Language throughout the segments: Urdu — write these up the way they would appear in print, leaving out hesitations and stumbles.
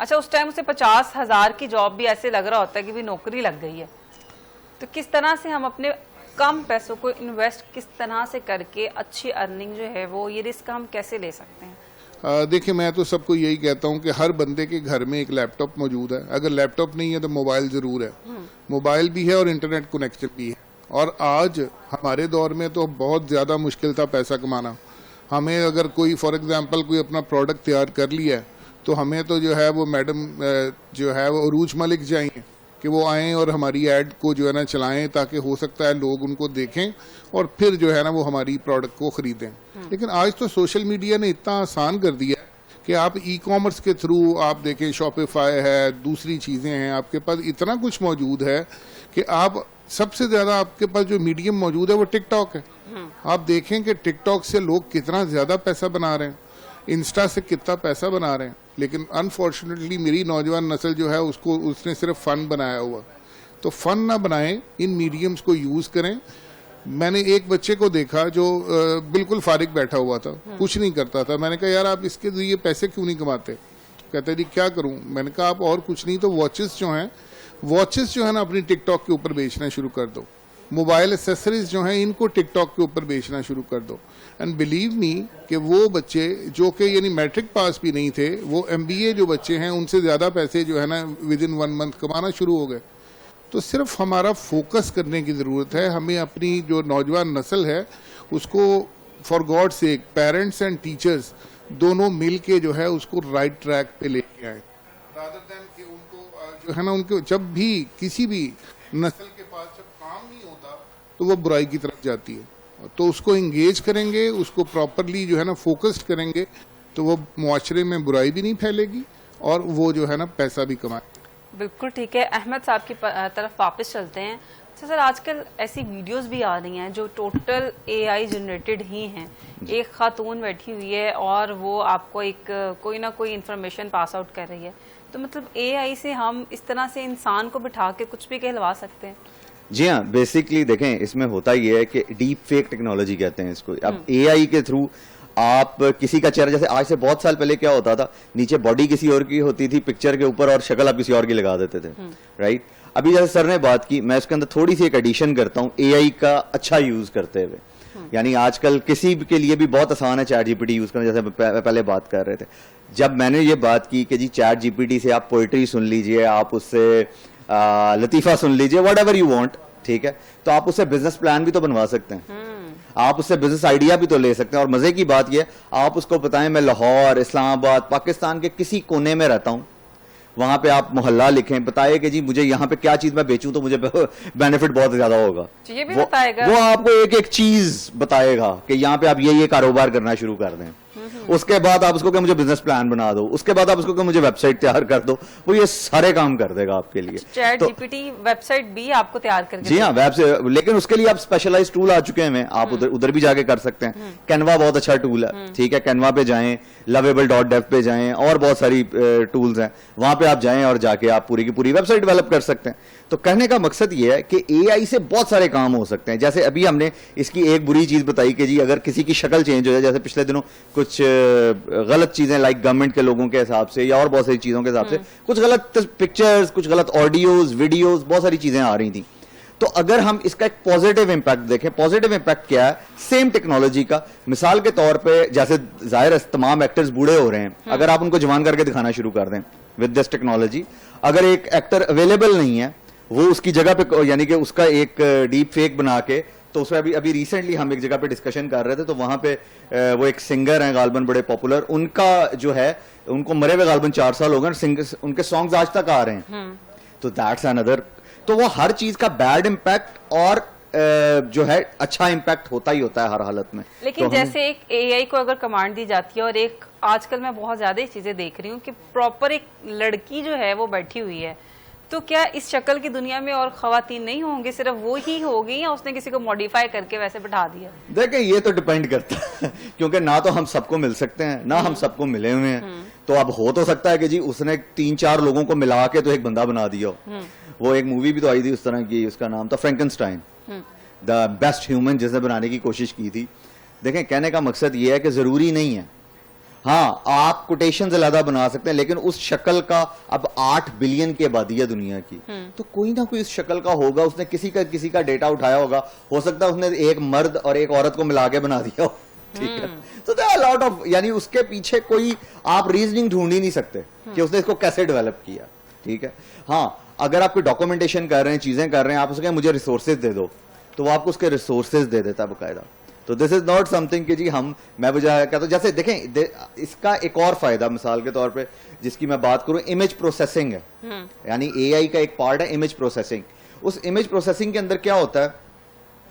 اچھا اس ٹائم اسے 50,000 کی جاب بھی ایسے لگ رہا ہوتا ہے کہ بھی نوکری لگ گئی ہے. تو کس طرح سے ہم اپنے کم پیسوں کو انویسٹ کس طرح سے کر کے اچھی ارننگ جو ہے وہ یہ رسک ہم کیسے لے سکتے ہیں؟ دیکھیں میں تو سب کو یہی کہتا ہوں کہ ہر بندے کے گھر میں ایک لیپ ٹاپ موجود ہے. اگر لیپ ٹاپ نہیں ہے تو موبائل ضرور ہے. موبائل بھی ہے اور انٹرنیٹ کنیکشن بھی ہے. اور آج ہمارے دور میں تو بہت زیادہ مشکل تھا پیسہ کمانا. ہمیں اگر کوئی فار ایگزامپل کوئی اپنا پروڈکٹ تیار کر لیا ہے تو ہمیں تو جو ہے وہ میڈم جو ہے وہ عروج ملک چاہیے کہ وہ آئیں اور ہماری ایڈ کو جو ہے نا چلائیں تاکہ ہو سکتا ہے لوگ ان کو دیکھیں اور پھر جو ہے نا وہ ہماری پروڈکٹ کو خریدیں. لیکن آج تو سوشل میڈیا نے اتنا آسان کر دیا ہے کہ آپ ای کامرس کے تھرو آپ دیکھیں شاپیفائی ہے, دوسری چیزیں ہیں, آپ کے پاس اتنا کچھ موجود ہے کہ آپ سب سے زیادہ آپ کے پاس جو میڈیم موجود ہے وہ ٹک ٹاک ہے. آپ دیکھیں کہ ٹک ٹاک سے لوگ کتنا زیادہ پیسہ بنا رہے ہیں, انسٹا سے کتنا پیسہ بنا رہے ہیں. لیکن انفارچونیٹلی میری نوجوان نسل جو ہے اس نے صرف فن بنایا ہوا. تو فن نہ بنائیں, ان میڈیمز کو یوز کریں. میں نے ایک بچے کو دیکھا جو بالکل فارغ بیٹھا ہوا تھا, کچھ نہیں کرتا تھا. میں نے کہا یار آپ اس کے ذریعے پیسے کیوں نہیں کماتے؟ کہتے جی کیا کروں. میں نے کہا آپ اور کچھ نہیں تو واچز جو ہیں نا اپنی ٹک ٹاک کے اوپر بیچنا شروع کر دو. موبائل ایسیسریز جو ہیں ان کو ٹک ٹاک کے اوپر بیچنا شروع کر دو. اینڈ بلیو می کہ وہ بچے جو کہ یعنی میٹرک پاس بھی نہیں تھے, وہ MBA جو بچے ہیں ان سے زیادہ پیسے جو ہے نا ود ان 1 month کمانا شروع ہو گئے. تو صرف ہمارا فوکس کرنے کی ضرورت ہے. ہمیں اپنی جو نوجوان نسل ہے اس کو for god sake parents and teachers دونوں مل کے جو ہے اس کو رائٹ ٹریک پہ لے کے آئیں, رادر دین کہ ان کو جو ہے نا ان کو جب بھی کسی بھی نسل کے پاس جب کام نہیں ہوتا تو وہ برائی کی طرف جاتی ہے. تو اس کو انگیج کریں گے, اس کو پراپرلی جو ہے نا فوکسڈ کریں گے تو وہ معاشرے میں برائی بھی نہیں پھیلے گی اور وہ جو ہے نا پیسہ بھی کمائے. بالکل ٹھیک ہے. احمد صاحب کی طرف واپس چلتے ہیں. اچھا سر, آج کل ایسی ویڈیوز بھی آ رہی ہیں جو ٹوٹل AI جنریٹڈ ہی ہیں. ایک خاتون بیٹھی ہوئی ہے اور وہ آپ کو ایک کوئی نہ کوئی انفارمیشن پاس آؤٹ کر رہی ہے. تو مطلب AI سے ہم اس طرح سے انسان کو بٹھا کے کچھ بھی کہلوا سکتے ہیں؟ جی ہاں, بیسکلی دیکھیں اس میں ہوتا یہ ہے کہ ڈیپ فیک ٹیکنالوجی کہتے ہیں اس کو. اب AI کے تھرو آپ کسی کا چہرہ, جیسے آج سے بہت سال پہلے کیا ہوتا تھا, نیچے باڈی کسی اور کی ہوتی تھی پکچر کے اوپر اور شکل آپ کسی اور کی لگا دیتے تھے, رائٹ. ابھی جیسے سر نے بات کی, میں اس کے اندر تھوڑی سی ایک ایڈیشن کرتا ہوں AI کا اچھا یوز کرتے ہوئے. یعنی آج کل کسی کے لیے بھی بہت آسان ہے چیٹ GPT یوز کرنا, جیسے پہلے بات کر رہے تھے. جب میں نے یہ بات کی کہ جی چیٹ GPT سے آپ پوئٹری سن لیجئے, آپ اس سے لطیفہ سن لیجئے, واٹ ایور یو وانٹ, ٹھیک ہے, تو آپ اس سے بزنس پلان بھی تو بنوا سکتے ہیں, آپ اس سے بزنس آئیڈیا بھی تو لے سکتے ہیں. اور مزے کی بات یہ, آپ اس کو بتائیں میں لاہور, اسلام آباد, پاکستان کے کسی کونے میں رہتا ہوں, وہاں پہ آپ محلہ لکھیں, بتائے کہ جی مجھے یہاں پہ کیا چیز میں بیچوں تو مجھے بینیفٹ بہت زیادہ ہوگا. وہ آپ کو ایک ایک چیز بتائے گا کہ یہاں پہ آپ یہ کاروبار کرنا شروع کر دیں. اس کے بعد آپ اس کو کہ مجھے بزنس پلان بنا دو, اس کے بعد آپ اس کو کہ مجھے ویب سائٹ تیار کر دو, وہ یہ سارے کام کر دے گا آپ کے لیے. چیٹ GPT ویب سائٹ بھی آپ کو تیار کر کے, جی ہاں ویب سے, لیکن اس کے لیے آپ اسپیشلائز ٹول آ چکے ہیں, آپ ادھر بھی جا کے کر سکتے ہیں. کینوا بہت اچھا ٹول ہے, ٹھیک ہے, کینوا پہ جائیں, lovable.dev پہ جائیں, اور بہت ساری ٹولز ہیں, وہاں پہ آپ جائیں اور جا کے آپ پوری کی پوری ویب سائٹ ڈیولپ کر سکتے ہیں. تو کہنے کا مقصد یہ ہے کہ AI سے بہت سارے کام ہو سکتے ہیں. جیسے ابھی ہم نے اس کی ایک بری چیز بتائی کہ جی اگر کسی کی شکل چینج ہو جائے, جیسے پچھلے دنوں کچھ غلط چیزیں لائک گورنمنٹ کے لوگوں کے حساب سے یا اور بہت ساری چیزوں کے حساب سے کچھ غلط پکچرز, کچھ غلط آڈیوز, ویڈیوز, بہت ساری چیزیں آ رہی تھیں. تو اگر ہم اس کا ایک پازیٹیو امپیکٹ دیکھیں, پازیٹیو امپیکٹ کیا ہے سیم ٹیکنالوجی کا. مثال کے طور پہ جیسے ظاہر ہے تمام ایکٹرز بوڑھے ہو رہے ہیں, اگر آپ ان کو جوان کر کے دکھانا شروع کر دیں ود دس ٹیکنالوجی, اگر ایک ایکٹر اویلیبل نہیں ہے وہ اس کی جگہ پہ یعنی کہ اس کا ایک ڈیپ فیک بنا کے, تو اس میں ابھی ریسنٹلی ہم ایک جگہ پہ ڈسکشن کر رہے تھے, تو وہاں پہ وہ ایک سنگر ہیں غالباً بڑے پاپولر, ان کا جو ہے ان کو مرے ہوئے غالباً 4 سال ہو گئے, ان کے سانگز آج تک آ رہے ہیں. تو دیٹس اندر, تو وہ ہر چیز کا بیڈ امپیکٹ اور جو ہے اچھا امپیکٹ ہوتا ہی ہوتا ہے ہر حالت میں. لیکن جیسے ایک AI کو اگر کمانڈ دی جاتی ہے, اور ایک آج کل میں بہت زیادہ چیزیں دیکھ رہی ہوں کہ پراپر ایک لڑکی جو ہے وہ بیٹھی ہوئی ہے, تو کیا اس شکل کی دنیا میں اور خواتین نہیں ہوں گے, صرف وہ ہی ہوگی یا اس نے کسی کو ماڈیفائی کر کے ویسے بٹھا دیا؟ دیکھیں یہ تو ڈیپینڈ کرتا ہے, کیونکہ نہ تو ہم سب کو مل سکتے ہیں نہ ہم سب کو ملے ہوئے ہیں. تو اب ہو تو سکتا ہے کہ جی اس نے 3-4 لوگوں کو ملا کے تو ایک بندہ بنا دیا ہو. وہ ایک مووی بھی تو آئی تھی اس طرح کی, اس کا نام تھا فرینکنسٹائن, دا بیسٹ ہیومن, جس نے بنانے کی کوشش کی تھی. دیکھیں کہنے کا مقصد یہ ہے کہ ضروری نہیں ہے, ہاں آپ کوٹیشنز علیحدہ بنا سکتے ہیں, لیکن اس شکل کا اب 8 بلین کی آبادی ہے دنیا کی, تو کوئی نہ کوئی اس شکل کا ہوگا, اس نے کسی کا ڈیٹا اٹھایا ہوگا, ہو سکتا ہے اس نے ایک مرد اور ایک عورت کو ملا کے بنا دیا ہو, ٹھیک ہے. تو there are a lot of, یعنی اس کے پیچھے کوئی آپ ریزننگ ڈھونڈ ہی نہیں سکتے کہ اس نے اس کو کیسے ڈیولپ کیا, ٹھیک ہے. ہاں اگر آپ کوئی ڈاکومنٹیشن کر رہے ہیں, چیزیں کر رہے ہیں, آپ اسے کہیں مجھے ریسورسز دے دو, تو وہ آپ کو اس کے ریسورسز دے دیتا ہے باقاعدہ. تو this is not some thing کہ جی میں بجائے کہتا ہوں, جیسے دیکھیں اس کا ایک اور فائدہ مثال کے طور پہ جس کی میں بات کروں, امیج پروسیسنگ ہے, یعنی اے آئی کا ایک پارٹ ہے امیج پروسیسنگ. اس امیج پروسیسنگ کے اندر کیا ہوتا ہے,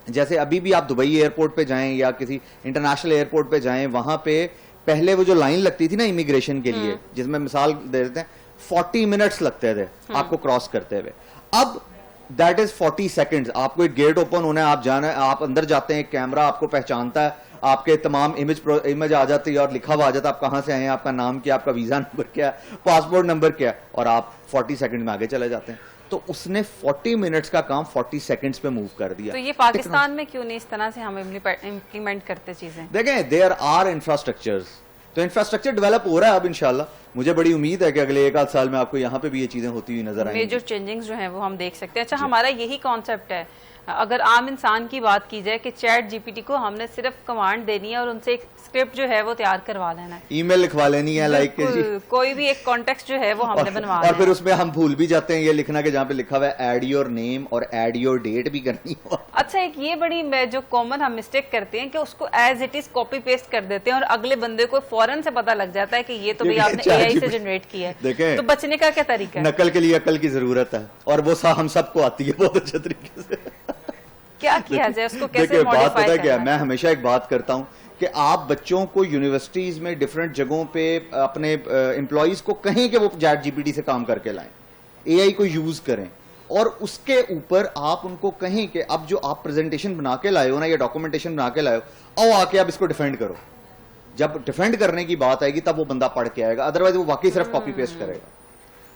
جیسے ابھی بھی آپ دبئی ایئرپورٹ پہ جائیں یا کسی انٹرنیشنل ایئرپورٹ پہ جائیں, وہاں پہ پہلے وہ جو لائن لگتی تھی نا امیگریشن کے لیے, جس میں مثال دے دیتے ہیں 40 منٹس لگتے تھے آپ کو کراس کرتے ہوئے, اب دیٹ از 40 سیکنڈز. آپ کو ایک گیٹ اوپن ہونا ہے, آپ جانا ہے, آپ اندر جاتے ہیں, ایک کیمرہ آپ کو پہچانتا ہے, آپ کے تمام امیج آ جاتی ہے اور لکھا ہوا آ جاتا ہے آپ کہاں سے آئے ہیں, آپ کا نام کیا, آپ کا ویزا نمبر کیا, پاسپورٹ نمبر کیا, اور آپ 40 سیکنڈ میں آگے چلے جاتے ہیں. تو اس نے 40 منٹس کا کام 40 سیکنڈز پہ موو کر دیا. تو یہ پاکستان میں کیوں نہیں اس طرح سے ہم امپلیمنٹ کرتے چیزیں؟ دیکھیں دیر آر انفراسٹرکچرز, تو انفراسٹرکچر ڈیولپ ہو رہا ہے اب انشاءاللہ. مجھے بڑی امید ہے کہ اگلے 1-8 سال میں آپ کو یہاں پہ بھی یہ چیزیں ہوتی ہوئی نظر آئیں گی. میجر چینجنگز جو ہیں وہ ہم دیکھ سکتے ہیں. اچھا ہمارا یہی کانسیپٹ ہے, اگر عام انسان کی بات کی جائے کہ چیٹ جی پی ٹی کو ہم نے صرف کمانڈ دینی ہے اور ان سے ایک اسکرپٹ جو ہے وہ تیار کروا لینا ہے, ای میل لکھوا لینی ہے, لائک کہ جی کوئی بھی ایک کانٹیکسٹ جو ہے وہ ہم نے بنوا اور پھر اس میں ہم بھول بھی جاتے ہیں یہ لکھنا کہ جہاں پہ لکھا ہوا ہے ایڈ یور نیم اور ایڈ یور ڈیٹ بھی کرنی ہو. اچھا ایک یہ بڑی جو کامن ہم مسٹیک کرتے ہیں کہ اس کو as it is copy paste کر دیتے ہیں اور اگلے بندے کو فوراً سے پتا لگ جاتا ہے کہ یہ تو بھئی آپ نے اے آئی سے جنریٹ کیا ہے. تو بچنے کا کیا طریقہ ہے؟ نقل کے لیے عقل کی ضرورت ہے, اور وہ ہم سب کو آتی ہے بہت اچھے طریقے سے. کیا کیا جائے اس کو, کیسے موڈیفائی کرنا ہے؟ کیا میں ہمیشہ ایک بات کرتا ہوں کہ آپ بچوں کو یونیورسٹیز میں ڈفرینٹ جگہوں پہ اپنے امپلائیز کو کہیں کہ وہ چیٹ جی پی ٹی سے کام کر کے لائیں, اے آئی کو یوز کریں, اور اس کے اوپر آپ ان کو کہیں کہ اب جو آپ پریزنٹیشن بنا کے لائے ہو نا یا ڈاکومنٹیشن بنا کے لائے ہو, آؤ آ کے آپ اس کو ڈیفینڈ کرو. جب ڈیفینڈ کرنے کی بات آئے گی تب وہ بندہ پڑھ کے آئے گا, ادروائز وہ واقعی صرف کاپی پیسٹ کرے گا.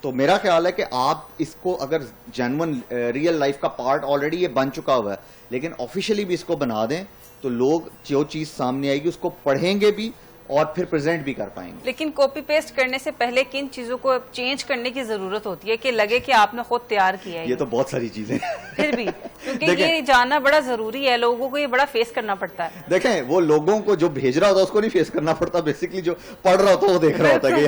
تو میرا خیال ہے کہ آپ اس کو اگر جینون ریئل لائف کا پارٹ آلریڈی یہ بن چکا ہوا ہے, لیکن آفیشیلی بھی اس کو بنا دیں تو لوگ جو چیز سامنے آئے گی اس کو پڑھیں گے بھی اور پھر پریزنٹ بھی کر پائیں گے. لیکن کاپی پیسٹ کرنے سے پہلے کن چیزوں کو چینج کرنے کی ضرورت ہوتی ہے کہ لگے کہ آپ نے خود تیار کیا ہے؟ یہ تو بہت ساری چیزیں پھر بھی کیونکہ یہ جاننا بڑا ضروری ہے, لوگوں کو یہ بڑا فیس کرنا پڑتا ہے. دیکھیں وہ لوگوں کو جو بھیج رہا ہوتا ہے اس کو نہیں فیس کرنا پڑتا, بیسکلی جو پڑھ رہا ہوتا ہے وہ دیکھ رہا ہوتا ہے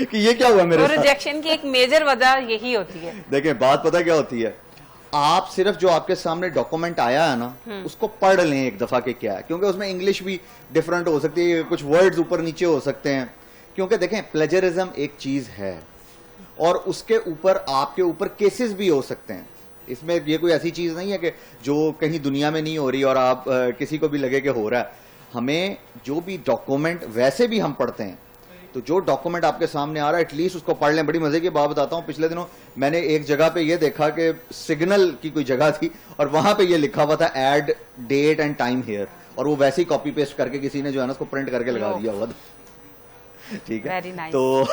کہ یہ کیا ہوا میرے ساتھ. ریجیکشن کی ایک میجر وجہ یہی ہوتی ہے. دیکھیں بات پتہ کیا ہوتی ہے, آپ صرف جو آپ کے سامنے ڈاکومنٹ آیا ہے نا اس کو پڑھ لیں ایک دفعہ کہ کیا ہے, کیونکہ اس میں انگلش بھی ڈفرنٹ ہو سکتی ہے, کچھ ورڈز اوپر نیچے ہو سکتے ہیں. کیونکہ دیکھیں پلیجرزم ایک چیز ہے اور اس کے اوپر آپ کے اوپر کیسز بھی ہو سکتے ہیں. اس میں یہ کوئی ایسی چیز نہیں ہے کہ جو کہیں دنیا میں نہیں ہو رہی اور آپ کسی کو بھی لگے کہ ہو رہا ہے. ہمیں جو بھی ڈاکومنٹ ویسے بھی ہم پڑھتے ہیں, تو جو ڈاکومنٹ آپ کے سامنے آ رہا ہے ایٹ لیسٹ اس کو پڑھ لیں. بڑی مزے کی بات بتاتا ہوں, پچھلے دنوں میں نے ایک جگہ پہ یہ دیکھا کہ سگنل کی کوئی جگہ تھی اور وہاں پہ یہ لکھا ہوا تھا add date and time here, اور وہ ویسے ہی کاپی پیسٹ کر کے کسی نے جو ہے نا اس کو پرنٹ کر کے لگا دیا ہوا تھا. ٹھیک ہے, تو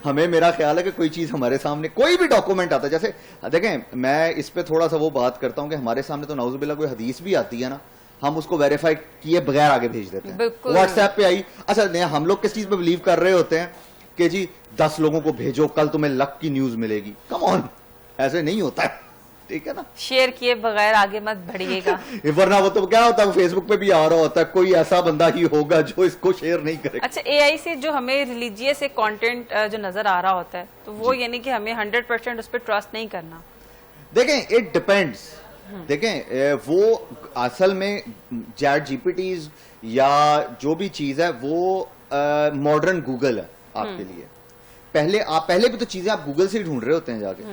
ہمیں میرا خیال ہے کہ کوئی چیز ہمارے سامنے کوئی بھی ڈاکومنٹ آتا ہے, جیسے دیکھیں میں اس پہ تھوڑا سا وہ بات کرتا ہوں کہ ہمارے سامنے تو نعوذ باللہ کوئی حدیث بھی آتی ہے نا, ہم اس کو ویریفائی کیے بغیر آگے بھیج دیتے ہیں. واٹس ایپ پہ آئی, اچھا نہیں ہم لوگ کس چیز پہ بلیو کر رہے ہوتے ہیں کہ جی 10 لوگوں کو بھیجو کل تمہیں لک کی نیوز ملے گی. کم آن, ایسے نہیں ہوتا ہے, ٹھیک ہے نا. شیئر کیے بغیر آگے مت بڑھیے گا, ورنہ وہ تو کیا ہوتا ہے فیس بک پہ بھی آ رہا ہوتا ہے, کوئی ایسا بندہ ہی ہوگا جو اس کو شیئر نہیں کرے. اچھا اے آئی سے جو ہمیں ریلیجیس ایک کانٹینٹ جو نظر آ رہا ہوتا ہے تو وہ یعنی کہ ہمیں 100% اس پہ ٹرسٹ نہیں کرنا. دیکھیں اٹ ڈپینڈس. دیکھیں وہ اصل میں چیٹ جی پی ٹیز یا جو بھی چیز ہے وہ ماڈرن گوگل ہے آپ کے لیے. پہلے بھی تو چیزیں آپ گوگل سے ہی ڈھونڈ رہے ہوتے ہیں جا کے.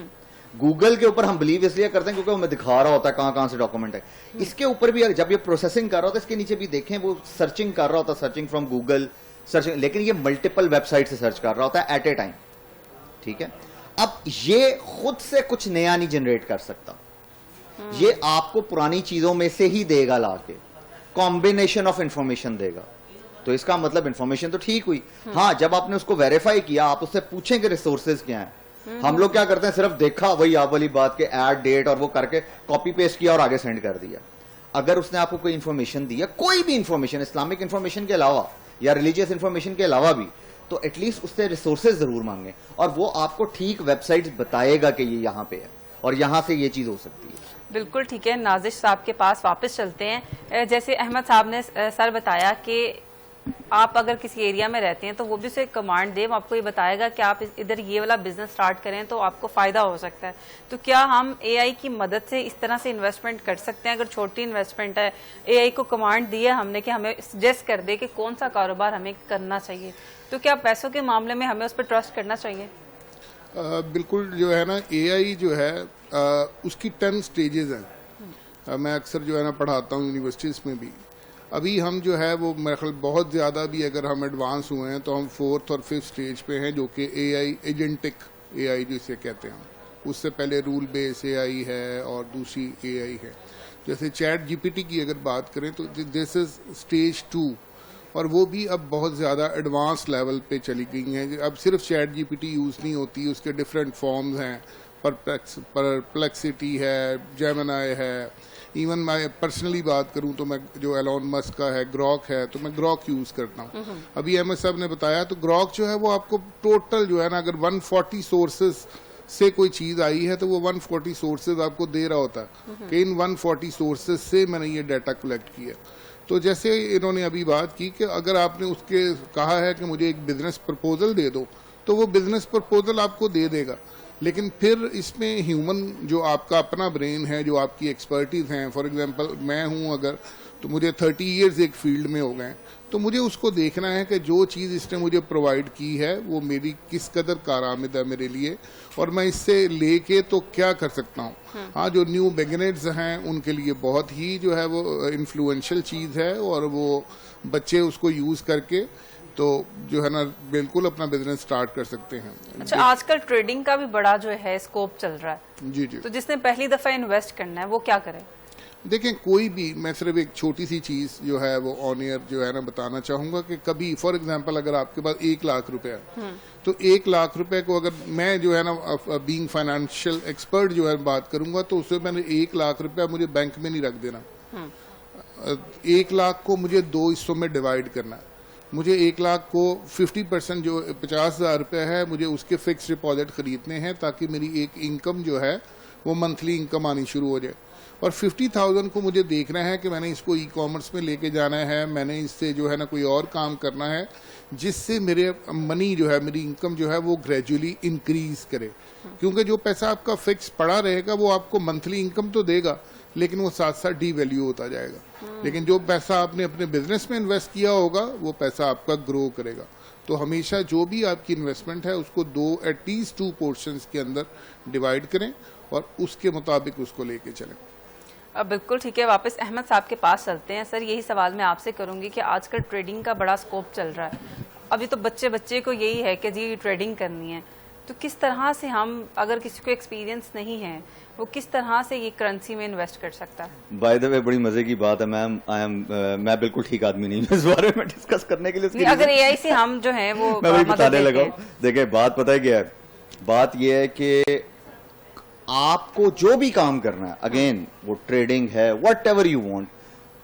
گوگل کے اوپر ہم بلیو اس لیے کرتے ہیں کیونکہ وہ ہمیں دکھا رہا ہوتا ہے کہاں سے ڈاکومنٹ ہے. اس کے اوپر بھی جب یہ پروسیسنگ کر رہا ہوتا ہے اس کے نیچے بھی دیکھیں وہ سرچنگ کر رہا ہوتا ہے, سرچنگ فرام گوگل سرچنگ, لیکن یہ ملٹیپل ویب سائٹ سے سرچ کر رہا ہوتا ہے ایٹ اے ٹائم. ٹھیک ہے, اب یہ خود سے کچھ نیا نہیں جنریٹ کر سکتا, یہ آپ کو پرانی چیزوں میں سے ہی دے گا لا کے, کمبینیشن آف انفارمیشن دے گا. تو اس کا مطلب انفارمیشن تو ٹھیک ہوئی. ہاں جب آپ نے اس کو ویریفائی کیا آپ اس سے پوچھیں کہ ریسورسز کیا ہیں. ہم لوگ کیا کرتے ہیں صرف دیکھا وہی آپ والی بات کے ایڈ ڈیٹ اور وہ کر کے کاپی پیسٹ کیا اور آگے سینڈ کر دیا. اگر اس نے آپ کو کوئی انفارمیشن دی ہے, کوئی بھی انفارمیشن اسلامک انفارمیشن کے علاوہ یا ریلیجیس انفارمیشن کے علاوہ بھی, تو ایٹ لیسٹ اس سے ریسورسز ضرور مانگیں, اور وہ آپ کو ٹھیک ویب سائٹ بتائے گا کہ یہ یہاں پہ ہے اور یہاں سے یہ چیز ہو سکتی ہے. بالکل ٹھیک ہے. نازش صاحب کے پاس واپس چلتے ہیں. جیسے احمد صاحب نے سر بتایا کہ آپ اگر کسی ایریا میں رہتے ہیں تو وہ بھی اسے کمانڈ دے, وہ آپ کو یہ بتائے گا کہ آپ ادھر یہ والا بزنس سٹارٹ کریں تو آپ کو فائدہ ہو سکتا ہے. تو کیا ہم اے آئی کی مدد سے اس طرح سے انویسٹمنٹ کر سکتے ہیں؟ اگر چھوٹی انویسٹمنٹ ہے, اے آئی کو کمانڈ دیا ہم نے کہ ہمیں سجیسٹ کر دے کہ کون سا کاروبار ہمیں کرنا چاہیے, تو کیا پیسوں کے معاملے میں ہمیں اس پہ ٹرسٹ کرنا چاہیے؟ بالکل جو ہے نا, اے آئی جو ہے اس کی 10 سٹیجز ہیں. میں اکثر جو ہے نا پڑھاتا ہوں یونیورسٹیز میں بھی. ابھی ہم جو ہے وہ میرے خیال بہت زیادہ بھی اگر ہم ایڈوانس ہوئے ہیں تو ہم 4th اور 5th سٹیج پہ ہیں, جو کہ اے آئی ایجنٹک اے آئی جسے کہتے ہیں. اس سے پہلے رول بیس اے آئی ہے اور دوسری اے آئی ہے. جیسے چیٹ جی پی ٹی کی اگر بات کریں تو دس از اسٹیج 2, اور وہ بھی اب بہت زیادہ ایڈوانس لیول پہ چلی گئی ہیں. اب صرف chat G P T use نہیں ہوتی, اس کے ڈفرینٹ فارمز ہیں. پرپلیکسٹی ہے, جیمنائی ہے. ایون میں پرسنلی بات کروں تو میں جو ایلون مسک کا ہے گراک ہے, تو میں گراک یوز کرتا ہوں. ابھی احمد صاحب نے بتایا تو گراک جو ہے وہ آپ کو ٹوٹل جو ہے نا, اگر 140 سورسز سے کوئی چیز آئی ہے تو وہ 140 سورسز آپ کو دے رہا ہوتا ہے کہ ان 140 سورسز سے میں نے یہ ڈیٹا کلیکٹ کیا. تو جیسے انہوں نے ابھی بات کی کہ اگر آپ نے اس کے کہا ہے کہ مجھے ایک بزنس پرپوزل دے دو, تو وہ بزنس پرپوزل آپ کو دے دے گا. لیکن پھر اس میں ہیومن جو آپ کا اپنا برین ہے, جو آپ کی ایکسپرٹیز ہیں, فار ایگزامپل میں ہوں اگر, تو مجھے 30 ایئرز ایک فیلڈ میں ہو گئے, تو مجھے اس کو دیکھنا ہے کہ جو چیز اس نے مجھے پرووائڈ کی ہے وہ میری کس قدر کارآمد ہے میرے لیے, اور میں اس سے لے کے تو کیا کر سکتا ہوں. ہاں, جو نیو بگنرز ہیں ان کے لیے بہت ہی جو ہے وہ انفلوئنشل چیز ہے, اور وہ بچے اس کو یوز کر کے تو جو ہے نا بالکل اپنا بزنس سٹارٹ کر سکتے ہیں. اچھا, آج کل ٹریڈنگ کا بھی بڑا جو ہے اسکوپ چل رہا ہے. جی جی. تو جس نے پہلی دفعہ انویسٹ کرنا ہے وہ کیا کرے؟ دیکھیں, کوئی بھی, میں صرف ایک چھوٹی سی چیز جو ہے وہ آن ایئر جو ہے نا بتانا چاہوں گا کہ کبھی فار ایگزامپل اگر آپ کے پاس 1 لاکھ روپے ہے, تو 1 لاکھ روپے کو اگر میں جو ہے نا بینگ فائنینشیل ایکسپرٹ جو ہے بات کروں گا, تو اس سے میں نے 1 لاکھ روپے مجھے بینک میں نہیں رکھ دینا. 1 لاکھ کو مجھے 2 حصوں میں ڈیوائڈ کرنا ہے. مجھے 1 لاکھ کو 50% جو 50,000 روپے ہے مجھے اس کے فکس ڈپازٹ خریدنے ہیں, تاکہ میری ایک انکم جو ہے وہ منتھلی انکم آنی شروع ہو جائے. اور 50,000 کو مجھے دیکھنا ہے کہ میں نے اس کو ای کامرس میں لے کے جانا ہے, میں نے اس سے جو ہے نا کوئی اور کام کرنا ہے جس سے میرے منی جو ہے, میری انکم جو ہے وہ گریجولی انکریز کرے. کیونکہ جو پیسہ آپ کا فکس پڑا رہے گا وہ آپ کو منتھلی انکم تو دے گا, لیکن وہ ساتھ ساتھ ڈی ویلیو ہوتا جائے گا. لیکن جو پیسہ آپ نے اپنے بزنس میں انویسٹ کیا ہوگا وہ پیسہ آپ کا گرو کرے گا. تو ہمیشہ جو بھی آپ کی انویسٹمنٹ ہے اس کو ایٹ لیسٹ 2 پورشنز کے اندر ڈیوائڈ کریں اور اس کے مطابق اس کو لے کے چلیں. بالکل ٹھیک ہے. واپس احمد صاحب کے پاس چلتے ہیں. سر, یہی سوال میں آپ سے کروں گی کہ آج کل ٹریڈنگ کا بڑا اسکوپ چل رہا ہے. ابھی تو بچے کو یہی ہے کہ جی ٹریڈنگ کرنی ہے, تو کس طرح سے ہم, اگر کسی کو ایکسپیرینس نہیں ہے, وہ کس طرح سے یہ کرنسی میں انویسٹ کر سکتا ہے؟ بائی دا وے بڑی مزے کی بات ہے میم, میں بالکل ٹھیک آدمی نہیں ہوں اس بارے میں ڈسکس کرنے کے لیے. اگر اے آئی سے ہم جو ہیں وہ میں وہی بتانے لگا. دیکھیں, بات پتہ ہے کیا ہے, بات یہ ہے کہ آپ کو جو بھی کام کرنا ہے, اگین وہ ٹریڈنگ ہے, واٹ ایور یو وانٹ,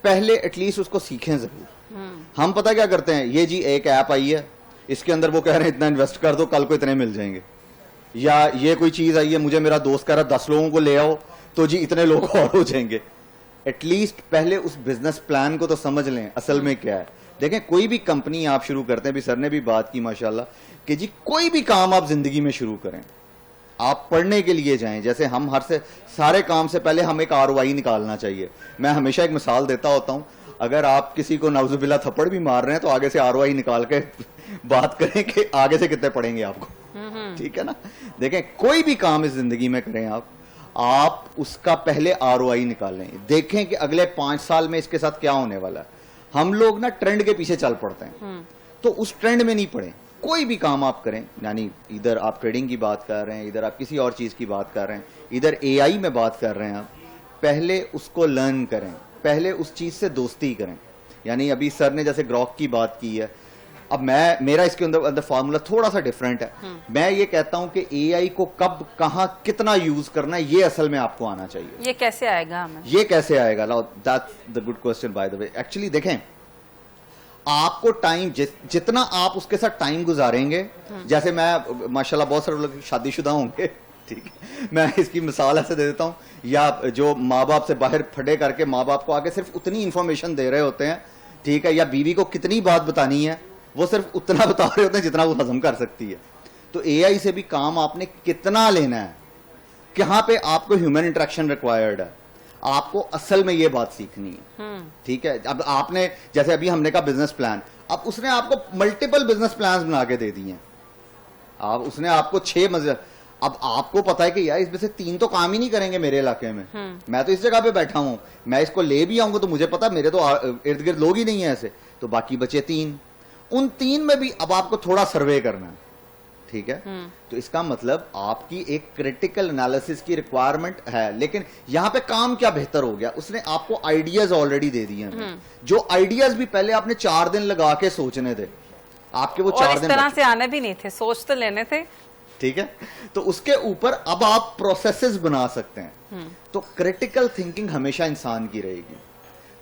پہلے ایٹ لیسٹ اس کو سیکھیں ضرور. ہم پتہ کیا کرتے ہیں, یہ جی ایک ایپ آئی ہے, اس کے اندر وہ کہہ رہے ہیں اتنا انویسٹ کر دو, کل کو اتنے مل جائیں گے. یا یہ کوئی چیز آئی ہے, مجھے میرا دوست کہہ رہا 10 لوگوں کو لے آؤ تو جی اتنے لوگ اور ہو جائیں گے. ایٹ لیسٹ پہلے اس بزنس پلان کو تو سمجھ لیں اصل میں کیا ہے. دیکھیں, کوئی بھی کمپنی آپ شروع کرتے ہیں, بھی سر نے بھی بات کی ماشاءاللہ, کہ جی کوئی بھی کام آپ زندگی میں شروع کریں, آپ پڑھنے کے لیے جائیں. جیسے ہم سارے کام سے پہلے ہم ایک ROI نکالنا چاہیے. میں ہمیشہ ایک مثال دیتا ہوتا ہوں, اگر آپ کسی کو نعوذ باللہ تھپڑ بھی مار رہے ہیں تو آگے سے ROI نکال کے بات کریں کہ آگے سے کتنے پڑیں گے آپ کو. ٹھیک ہے نا. دیکھیں, کوئی بھی کام اس زندگی میں کریں آپ اس کا پہلے ROI نکالیں, دیکھیں کہ اگلے 5 سال میں اس کے ساتھ کیا ہونے والا ہے. ہم لوگ نا ٹرینڈ کے پیچھے چل پڑتے ہیں, تو اس ٹرینڈ میں نہیں پڑیں. کوئی بھی کام آپ کریں, یعنی ادھر آپ ٹریڈنگ کی بات کر رہے ہیں, ادھر آپ کسی اور چیز کی بات کر رہے ہیں, ادھر AI میں بات کر رہے ہیں, آپ پہلے اس کو لرن کریں, پہلے اس چیز سے دوستی کریں. یعنی ابھی سر نے جیسے گراک کی بات کی ہے, اب میرا اس کے اندر فارمولا تھوڑا سا ڈیفرنٹ ہے. میں یہ کہتا ہوں کہ AI کو کب, کہاں, کتنا یوز کرنا ہے, یہ اصل میں آپ کو آنا چاہیے. یہ کیسے آئے گا ہمیں, یہ کیسے آئے گا؟ That's the good question by the way. Actually دیکھیں, آپ کو ٹائم جتنا آپ اس کے ساتھ ٹائم گزاریں گے, جیسے میں ماشاءاللہ بہت سارے لوگ شادی شدہ ہوں گے, ٹھیک ہے, میں اس کی مثال ایسے دے دیتا ہوں, یا جو ماں باپ سے باہر پھڑے کر کے ماں باپ کو آگے صرف اتنی انفارمیشن دے رہے ہوتے ہیں, ٹھیک ہے, یا بیوی کو کتنی بات بتانی ہے وہ صرف اتنا بتا رہے ہوتے ہیں جتنا وہ ہضم کر سکتی ہے. تو اے آئی سے بھی کام آپ نے کتنا لینا ہے, کہاں پہ آپ کو ہیومن انٹریکشن ریکوائرڈ ہے, آپ کو اصل میں یہ بات سیکھنی ہے, ٹھیک ہے. اب آپ نے جیسے ابھی ہم نے کہا بزنس پلان, اب اس نے آپ کو ملٹیپل بزنس پلانز بنا کے دے دی ہیں, اس نے آپ کو 6 اب آپ کو پتا ہے کہ یار اس میں سے 3 تو کام ہی نہیں کریں گے میرے علاقے میں, میں تو اس جگہ پہ بیٹھا ہوں, میں اس کو لے بھی آؤں گا تو مجھے پتا میرے تو ارد گرد لوگ ہی نہیں ہیں ایسے, تو باقی بچے 3, ان 3 میں بھی اب آپ کو تھوڑا سروے کرنا ہے, ٹھیک ہے. تو اس کا مطلب آپ کی ایک کریٹیکل انالیسس کی ریکوائرمنٹ ہے, لیکن یہاں پہ کام کیا بہتر ہو گیا, اس نے آپ کو آئیڈیاز آلریڈی دے دیے ہیں, جو آئیڈیاز بھی پہلے آپ نے 4 دن لگا کے سوچنے تھے, آپ کے وہ 4 دن اس طرح سے آنے بھی نہیں تھے, سوچ تو لینے تھے, ٹھیک ہے. تو اس کے اوپر اب آپ پروسیسز بنا سکتے ہیں. تو کریٹیکل تھنکنگ ہمیشہ انسان کی رہے گی.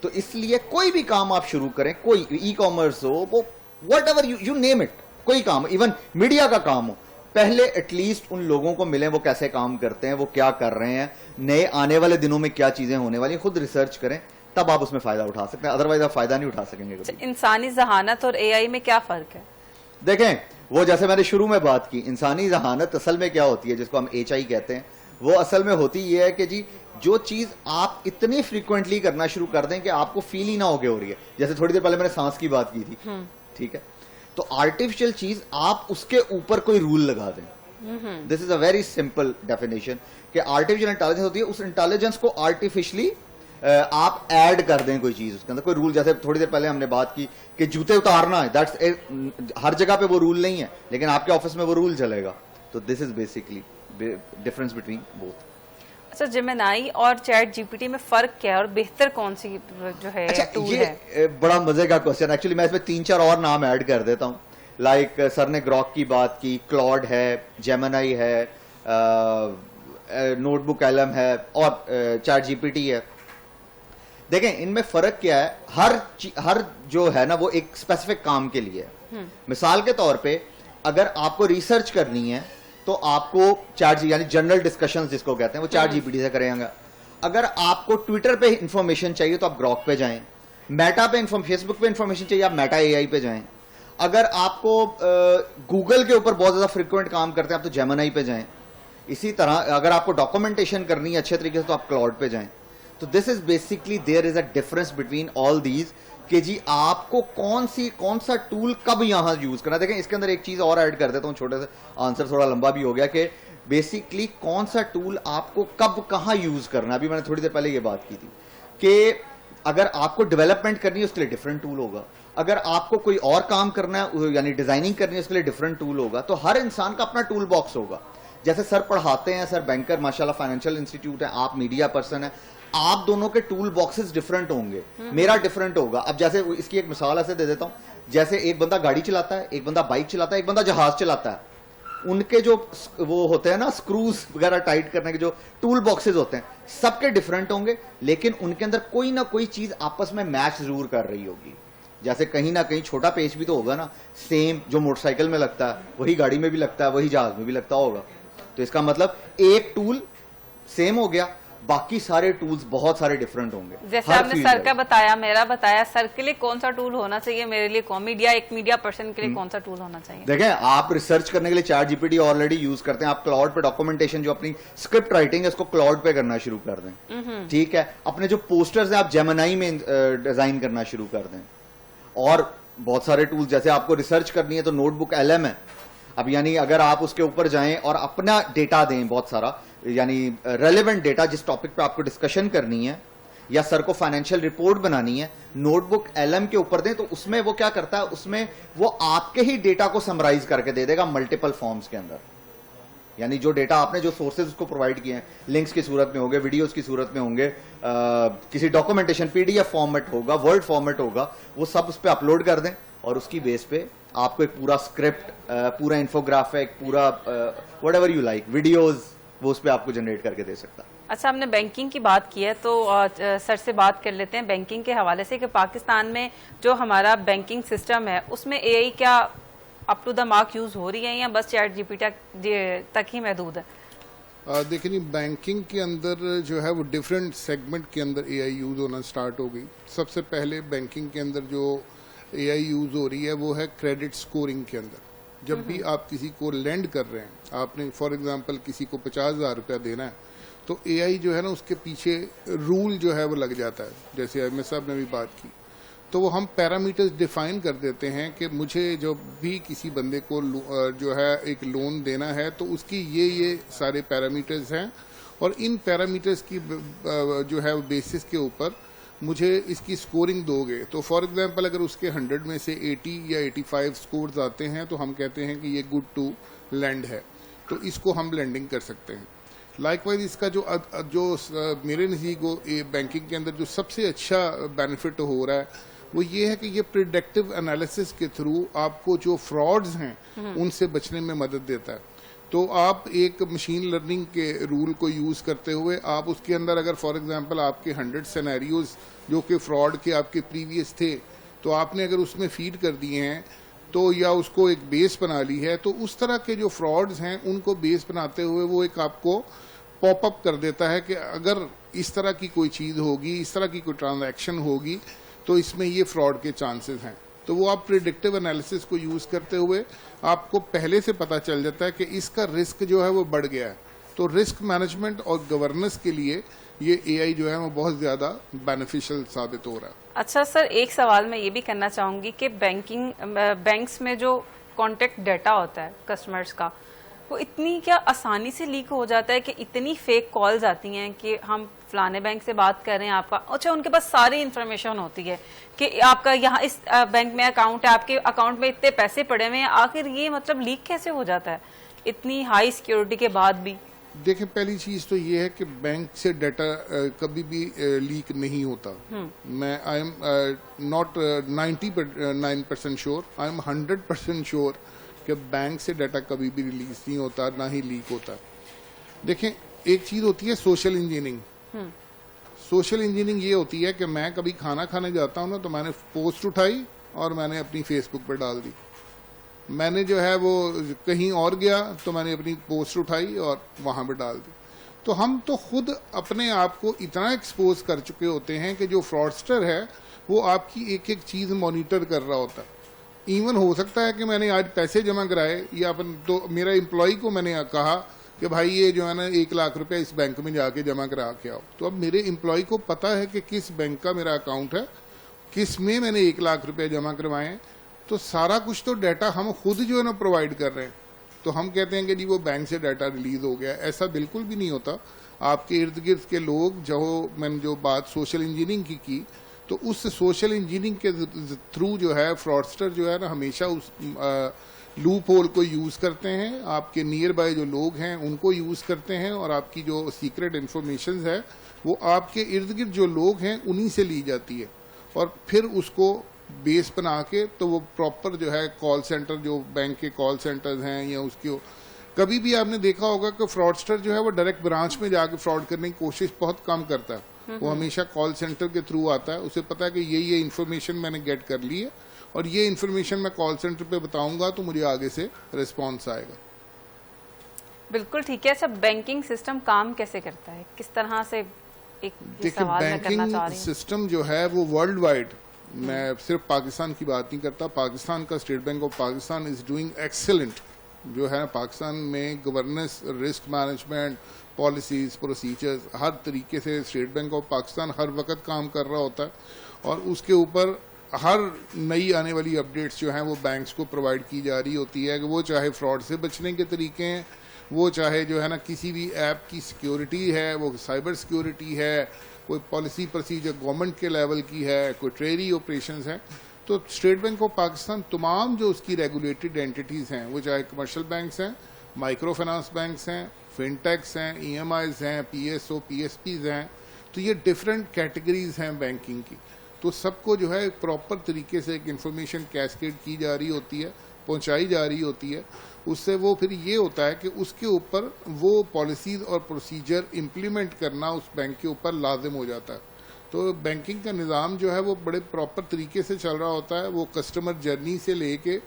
تو اس لیے کوئی بھی کام آپ شروع کریں, کوئی ای کامرس ہو, وہ what ever you name it, کوئی کام, ایون میڈیا کا کام ہو, پہلے ایٹ لیسٹ ان لوگوں کو ملیں وہ کیسے کام کرتے ہیں, وہ کیا کر رہے ہیں, نئے آنے والے دنوں میں کیا چیزیں ہونے والی ہیں, خود ریسرچ کریں, تب آپ اس میں فائدہ اٹھا سکتے ہیں, ادروائز آپ فائدہ نہیں اٹھا سکیں گے. انسانی ذہانت اور اے آئی میں کیا فرق ہے؟ دیکھیں, وہ جیسے میں نے شروع میں بات کی, انسانی ذہانت اصل میں کیا ہوتی ہے, جس کو ہم ایچ آئی کہتے ہیں, وہ اصل میں ہوتی یہ ہے کہ جی جو چیز آپ اتنی فریکوینٹلی کرنا شروع کر دیں کہ آپ کو فیل ہی نہ ہو کے ہو رہی ہے. جیسے تھوڑی دیر پہلے میں نے سانس کی بات کی تھی, ٹھیک ہے, تو آرٹیفیشل چیز آپ اس کے اوپر کوئی رول لگا دیں. دس از اے ویری سمپل ڈیفینیشن کہ آرٹیفیشل انٹیلیجنس ہوتی ہے, اس انٹیلیجنس کو آرٹیفیشلی آپ ایڈ کر دیں کوئی چیز, اس کے اندر کوئی رول. جیسے تھوڑی دیر پہلے ہم نے بات کی کہ جوتے اتارنا ہے, دیٹس ہر جگہ پہ وہ رول نہیں ہے, لیکن آپ کے آفس میں وہ رول چلے گا. تو this is basically difference between both. اچھا, جیمینائی اور چیٹ جی پی ٹی میں فرق کیا ہے, اور بہتر کون سی جو ہے ٹول ہے؟ یہ بڑا مزے کا کوشچن. ایکچولی میں اس میں 3-4 اور نام ایڈ کر دیتا ہوں. لائک سر نے گراک کی بات کی, کلاؤڈ ہے, جیمینائی ہے, نوٹ بک ایلم ہے, اور چیٹ جی پی ٹی ہے. دیکھیں ان میں فرق کیا ہے, ہر جو ہے نا وہ ایک اسپیسیفک کام کے لیے ہے. مثال کے طور پہ اگر آپ کو ریسرچ کرنی ہے تو آپ کو چیٹ یعنی جنرل ڈسکشن جس کو کہتے ہیں وہ چیٹ جی پی ٹی سے کریں گا. اگر آپ کو ٹویٹر پہ انفارمیشن چاہیے تو آپ گراک پہ جائیں, میٹا پہ فیس بک پہ انفارمیشن چاہیے آپ میٹا اے آئی پہ جائیں, اگر آپ کو گوگل کے اوپر بہت زیادہ فریکوینٹ کام کرتے ہیں آپ تو جیمنائی پہ جائیں. اسی طرح اگر آپ کو ڈاکومنٹیشن کرنی ہے اچھے طریقے سے تو آپ کلاؤڈ پہ جائیں. تو this is basically there is a difference between all these کہ جی آپ کو کون سا ٹول کب یہاں یوز کرنا. دیکھیں اس کے اندر ایک چیز اور ایڈ کر دیتا ہوں, چھوٹے سے آنسر تھوڑا لمبا بھی ہو گیا, کہ بیسکلی کون سا ٹول آپ کو کب کہاں یوز کرنا. ابھی میں نے تھوڑی دیر پہلے یہ بات کی تھی کہ اگر آپ کو ڈیولپمنٹ کرنی ہے اس کے لیے ڈفرنٹ ٹول ہوگا, اگر آپ کو کوئی اور کام کرنا ہے یعنی ڈیزائننگ کرنی ہے اس کے لیے ڈفرنٹ ٹول ہوگا. تو ہر انسان کا اپنا ٹول باکس ہوگا. جیسے سر پڑھاتے ہیں, سر بینکر ماشاءاللہ فائنینشیل انسٹیٹیوٹ ہے, آپ میڈیا پرسن ہیں, آپ دونوں کے ٹول باکسز ڈفرنٹ ہوں گے, میرا ڈفرنٹ ہوگا. اب جیسے اس کی ایک مثال ایسے دے دیتا ہوں, جیسے ایک بندہ گاڑی چلاتا ہے, ایک بندہ بائک چلاتا ہے, ایک بندہ جہاز چلاتا ہے. ان کے جو وہ ہوتے ہیں نا اسکروز وغیرہ ٹائٹ کرنے کے جو ٹول باکسز ہوتے ہیں سب کے ڈفرنٹ ہوں گے, لیکن ان کے اندر کوئی نہ کوئی چیز آپس میں میچ ضرور کر رہی ہوگی. جیسے کہیں نہ کہیں چھوٹا پیچ بھی تو ہوگا نا, سیم جو موٹر سائیکل میں لگتا ہے وہی گاڑی میں بھی لگتا ہے, وہی جہاز میں بھی لگتا ہوگا. تو اس کا مطلب ایک ٹول سیم ہو گیا, باقی سارے ٹولز بہت سارے ڈفرنٹ ہوں گے. جیسے آپ نے سر کا بتایا, میرا بتایا, سر کے لیے کون سا ٹول ہونا چاہیے, میرے لیے ایک میڈیا پرسن کے لیے کون سا ٹول ہونا چاہیے؟ دیکھیں آپ ریسرچ کرنے کے لیے chat G P T already use کرتے ہیں, آپ کلاؤڈ پہ ڈاکومنٹیشن جو اپنی اسکرپٹ رائٹنگ ہے اس کو کلاؤڈ پہ کرنا شروع کر دیں, ٹھیک ہے. اپنے جو پوسٹرز ہیں آپ جیمنائی میں ڈیزائن کرنا شروع کر دیں. اور بہت سارے ٹولز جیسے آپ کو ریسرچ کرنی ہے تو نوٹ بک ایل ایم ہے. اب یعنی اگر آپ اس کے اوپر جائیں اور اپنا ڈیٹا دیں بہت سارا, یعنی ریلیونٹ ڈیٹا جس ٹاپک پہ آپ کو ڈسکشن کرنی ہے یا سر کو فائنینشیل رپورٹ بنانی ہے, نوٹ بک ایل ایم کے اوپر دیں, تو اس میں وہ کیا کرتا ہے, اس میں وہ آپ کے ہی ڈیٹا کو سمرائز کر کے دے دے گا ملٹیپل فارمز کے اندر. یعنی جو ڈیٹا آپ نے جو سورسز اس کو پرووائڈ کیے ہیں, لنکس کی صورت میں ہوں گے, ویڈیوز کی صورت میں ہوں گے, کسی documentation P D F format ہوگا, ورڈ فارمیٹ ہوگا, وہ سب اس پہ اپلوڈ کر دیں, اور اس کی بیس پہ آپ کو ایک پورا اسکرپٹ, پورا انفوگرافک, پورا what ever you like, videos, وہ اس پہ آپ کو جنریٹ کر کے دے سکتا. اچھا، ہم نے بینکنگ کی بات کی ہے تو سر سے بات کر لیتے ہیں بینکنگ کے حوالے سے کہ پاکستان میں جو ہمارا بینکنگ سسٹم ہے اس میں اے آئی کیا up to the mark use ہو رہی ہے یا بس چیٹ جی پی ٹی تک ہی محدود ہے؟ دیکھیں جی، بینکنگ کے اندر جو ہے وہ ڈفرینٹ سیگمنٹ کے اندر اے آئی یوز ہونا سٹارٹ ہو گئی. سب سے پہلے بینکنگ کے اندر جو اے آئی یوز ہو رہی ہے وہ ہے کریڈٹ سکورنگ کے اندر. جب بھی آپ کسی کو لینڈ کر رہے ہیں، آپ نے فار ایگزامپل کسی کو 50,000 روپیہ دینا ہے، تو اے آئی جو ہے نا اس کے پیچھے رول جو ہے وہ لگ جاتا ہے. جیسے احمد صاحب نے بھی بات کی تو وہ ہم پیرامیٹرز ڈیفائن کر دیتے ہیں کہ مجھے جو بھی کسی بندے کو جو ہے ایک لون دینا ہے تو اس کی یہ سارے پیرامیٹرز ہیں، اور ان پیرامیٹرز کی جو ہے بیسس کے اوپر مجھے اس کی سکورنگ دو گے. تو فار ایگزامپل اگر اس کے 100 میں سے 80 یا 85 سکورز آتے ہیں تو ہم کہتے ہیں کہ یہ گڈ ٹو لینڈ ہے، تو اس کو ہم لینڈنگ کر سکتے ہیں. لائک وائز اس کا جو میرے نزدیک بینکنگ کے اندر جو سب سے اچھا بینیفٹ ہو رہا ہے وہ یہ ہے کہ یہ پریڈکٹیو انالیسس کے تھرو آپ کو جو فراڈز ہیں ان سے بچنے میں مدد دیتا ہے. تو آپ ایک مشین لرننگ کے رول کو یوز کرتے ہوئے آپ اس کے اندر اگر فار ایگزامپل آپ کے 100 سینیریوز جو کہ فراڈ کے آپ کے پریویس تھے تو آپ نے اگر اس میں فیڈ کر دیے ہیں تو یا اس کو ایک بیس بنا لی ہے، تو اس طرح کے جو فراڈز ہیں ان کو بیس بناتے ہوئے وہ ایک آپ کو پاپ اپ کر دیتا ہے کہ اگر اس طرح کی کوئی چیز ہوگی، اس طرح کی کوئی ٹرانزیکشن ہوگی تو اس میں یہ فراڈ کے چانسز ہیں. تو وہ آپ پریڈکٹیو انالیسس کو یوز کرتے ہوئے آپ کو پہلے سے پتا چل جاتا ہے کہ اس کا رسک جو ہے وہ بڑھ گیا ہے. تو رسک مینجمنٹ اور گورننس کے لیے یہ اے آئی جو ہے وہ بہت زیادہ بینیفیشل ثابت ہو رہا ہے. اچھا سر، ایک سوال میں یہ بھی کرنا چاہوں گی کہ بینکس میں جو کانٹیکٹ ڈیٹا ہوتا ہے کسٹمرز کا، وہ اتنی کیا آسانی سے لیک ہو جاتا ہے کہ اتنی فیک کالز آتی ہیں کہ ہم فلانے بینک سے بات کر رہے ہیں آپ کا، اچھا ان کے پاس ساری انفارمیشن ہوتی ہے کہ آپ کا یہاں اس بینک میں اکاؤنٹ ہے، آپ کے اکاؤنٹ میں اتنے پیسے پڑے ہوئے ہیں، آخر یہ مطلب لیک کیسے ہو جاتا ہے اتنی ہائی سیکیورٹی کے بعد بھی؟ دیکھیں، پہلی چیز تو یہ ہے کہ بینک سے ڈیٹا کبھی بھی لیک نہیں ہوتا. میں I am not 99% sure, I am 100% sure کہ بینک سے ڈیٹا کبھی بھی ریلیز نہیں ہوتا، نہ ہی لیک ہوتا. دیکھیں، ایک چیز ہوتی ہے سوشل انجینئرنگ. سوشل انجینئرنگ یہ ہوتی ہے کہ میں کبھی کھانا کھانے جاتا ہوں نا تو میں نے پوسٹ اٹھائی اور میں نے اپنی فیس بک پہ ڈال دی. میں نے جو ہے وہ کہیں اور گیا تو میں نے اپنی پوسٹ اٹھائی اور وہاں پہ ڈال دی. تو ہم تو خود اپنے آپ کو اتنا ایکسپوز کر چکے ہوتے ہیں کہ جو فراڈسٹر ہے وہ آپ کی ایک ایک چیز مانیٹر کر رہا ہوتا ہے. ایون ہو سکتا ہے کہ میں نے آج پیسے جمع کرائے یا تو میرا امپلائی کو میں نے کہا کہ بھائی یہ جو ہے نا 1 لاکھ روپے اس بینک میں جا کے جمع کرا کے آؤ. تو اب میرے امپلائی کو پتا ہے کہ کس بینک کا میرا اکاؤنٹ ہے، کس میں نے 1 لاکھ روپے جمع کروائے ہیں. تو سارا کچھ تو ڈیٹا ہم خود جو ہے نا پرووائڈ کر رہے ہیں. تو ہم کہتے ہیں کہ جی وہ بینک سے ڈیٹا ریلیز ہو گیا. ایسا بالکل بھی نہیں ہوتا. آپ کے ارد گرد کے لوگ میں نے جو بات سوشل انجینئرنگ کی تو اس سوشل انجینئرنگ کے تھرو جو ہے فراڈسٹر جو ہے نا ہمیشہ اس لوپ ہول کو یوز کرتے ہیں. آپ کے نیئر بائی جو لوگ ہیں ان کو یوز کرتے ہیں اور آپ کی جو سیکرٹ انفارمیشنز ہے وہ آپ کے ارد گرد جو لوگ ہیں انہی سے لی جاتی ہے اور پھر اس کو بیس بنا کے تو وہ پراپر جو ہے کال سینٹر، جو بینک کے کال سینٹرز ہیں یا اس کی کبھی بھی آپ نے دیکھا ہوگا کہ فراڈسٹر جو ہے وہ ڈائریکٹ برانچ میں جا کے فراڈ کرنے کی کوشش بہت کم کرتا ہے. وہ ہمیشہ کال سینٹر کے تھرو آتا ہے. اسے پتا ہے کہ یہ انفارمیشن میں نے گیٹ کر لی ہے اور یہ انفارمیشن میں کال سینٹر پہ بتاؤں گا تو مجھے آگے سے ریسپانس آئے گا. بالکل ٹھیک ہے. اچھا، بینکنگ سسٹم کام کیسے کرتا ہے، کس طرح سے؟ دیکھیں، بینکنگ سسٹم جو ہے وہ ورلڈ وائڈ، میں صرف پاکستان کی بات نہیں کرتا، پاکستان کا State Bank of Pakistan is doing excellent. جو ہے پاکستان میں governance, risk management, policies, procedures, ہر طریقے سے اسٹیٹ بینک آف پاکستان ہر وقت کام کر رہا ہوتا ہے اور اس کے اوپر ہر نئی آنے والی اپڈیٹس جو ہیں وہ بینکس کو پرووائڈ کی جا رہی ہوتی ہے کہ وہ چاہے فراڈ سے بچنے کے طریقے ہیں، وہ چاہے جو ہے نا کسی بھی ایپ کی سیکیورٹی ہے، وہ سائبر سیکیورٹی ہے، کوئی پالیسی پروسیجر گورنمنٹ کے لیول کی ہے، کوئی ٹریری آپریشنز ہیں. تو اسٹیٹ بینک آف پاکستان تمام جو اس کی ریگولیٹڈ اینٹیز ہیں، وہ چاہے کمرشل بینکس ہیں، مائکرو فائنانس بینکس ہیں، فن ٹیکس ہیں، ای ایم آئیز ہیں، P S O P S Ps ہیں، تو یہ ڈفرینٹ کیٹیگریز ہیں بینکنگ کی. تو سب کو جو ہے پراپر طریقے سے ایک انفارمیشن کیسکیڈ کی جا رہی ہوتی ہے پہنچائی جا رہی ہوتی ہے, اس سے وہ پھر یہ ہوتا ہے کہ اس کے اوپر وہ پالیسیز اور پروسیجر امپلیمنٹ کرنا اس بینک کے اوپر لازم ہو جاتا ہے. تو بینکنگ کا نظام جو ہے وہ بڑے پراپر طریقے سے چل رہا ہوتا ہے. وہ کسٹمر جرنی سے لے کے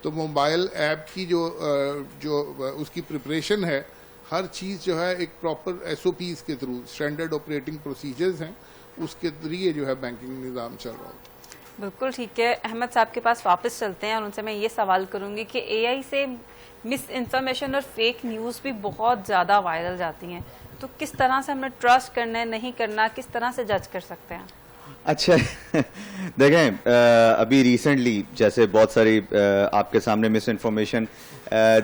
تو موبائل ایپ کی جو اس کی پریپریشن ہے, ہر چیز جو ہے ایک پراپر ایس او پیز کے تھرو, اسٹینڈرڈ آپریٹنگ پروسیجرز ہیں, اس کے ذریعے جو ہے بینکنگ نظام چل رہا ہوتا ہے. بالکل ٹھیک ہے. احمد صاحب کے پاس واپس چلتے ہیں اور ان سے میں یہ سوال کروں گی کہ اے آئی سے مس انفارمیشن اور فیک نیوز بھی بہت زیادہ وائرل جاتی ہیں, تو کس طرح سے ہمیں ٹرسٹ کرنا ہے, نہیں کرنا, کس طرح سے جج کر سکتے ہیں؟ اچھا دیکھیں ابھی ریسنٹلی جیسے بہت ساری آپ کے سامنے مس انفارمیشن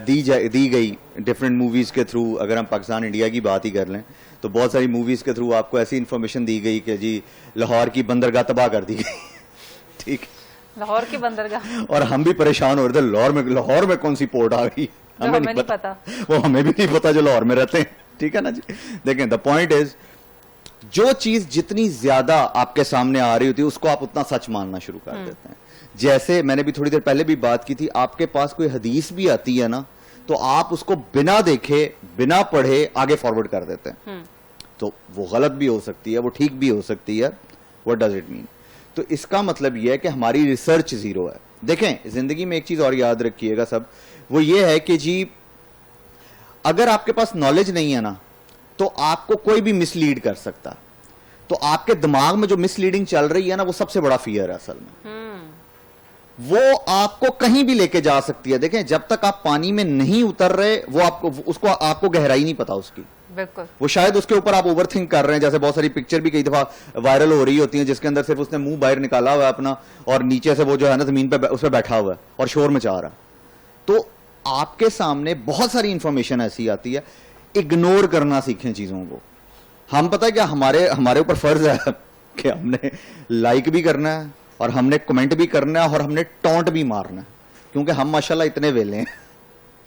دی گئی ڈفرینٹ موویز کے تھرو. اگر ہم پاکستان انڈیا کی بات ہی کر لیں تو بہت ساری موویز کے تھرو آپ کو ایسی انفارمیشن دی گئی کہ جی لاہور کی بندرگاہ تباہ کر دی گئی. ٹھیک, لاہور کی بندرگاہ, اور ہم بھی پریشان ہو رہے تھے لاہور میں کون سی پورٹ آ گئی, ہمیں نہیں پتا, وہ ہمیں بھی نہیں پتا جو لاہور میں رہتے ہیں. ٹھیک ہے نا جی. دیکھیں دا پوائنٹ از, جو چیز جتنی زیادہ آپ کے سامنے آ رہی ہوتی ہے اس کو آپ اتنا سچ ماننا شروع کر دیتے ہیں. جیسے میں نے بھی تھوڑی دیر پہلے بھی بات کی تھی, آپ کے پاس کوئی حدیث بھی آتی ہے نا تو آپ اس کو بنا دیکھے بنا پڑھے آگے فارورڈ کر دیتے ہیں. تو وہ غلط بھی ہو سکتی ہے, وہ ٹھیک بھی ہو سکتی ہے. What does it mean? تو اس کا مطلب یہ ہے کہ ہماری ریسرچ زیرو ہے. دیکھیں زندگی میں ایک چیز اور یاد رکھیے گا سب, وہ یہ ہے کہ جی اگر آپ کے پاس نالج نہیں ہے نا تو آپ کو کوئی بھی مس لیڈ کر سکتا. تو آپ کے دماغ میں جو مس لیڈنگ چل رہی ہے نا وہ سب سے بڑا فیئر ہے اصل میں. وہ آپ کو کہیں بھی لے کے جا سکتی ہے. دیکھیں جب تک آپ پانی میں نہیں اتر رہے وہ آپ کو گہرائی نہیں پتا اس کی. بالکل, وہ شاید اس کے اوپر آپ اوور تھنک کر رہے ہیں. جیسے بہت ساری پکچر بھی کئی دفعہ وائرل ہو رہی ہوتی ہیں جس کے اندر صرف اس نے منہ باہر نکالا ہوا ہے اپنا اور نیچے سے وہ جو ہے نا زمین پہ اس پہ بیٹھا ہوا ہے اور شور مچا رہا ہے. تو آپ کے سامنے بہت ساری انفارمیشن ایسی آتی ہے, اگنور کرنا سیکھیں چیزوں کو. ہم پتہ ہے کیا ہمارے اوپر فرض ہے کہ ہم نے لائک بھی کرنا ہے اور ہم نے کمنٹ بھی کرنا ہے اور ہم نے ٹونٹ بھی مارنا ہے, کیونکہ ہم ماشاءاللہ اتنے ویلے ہیں.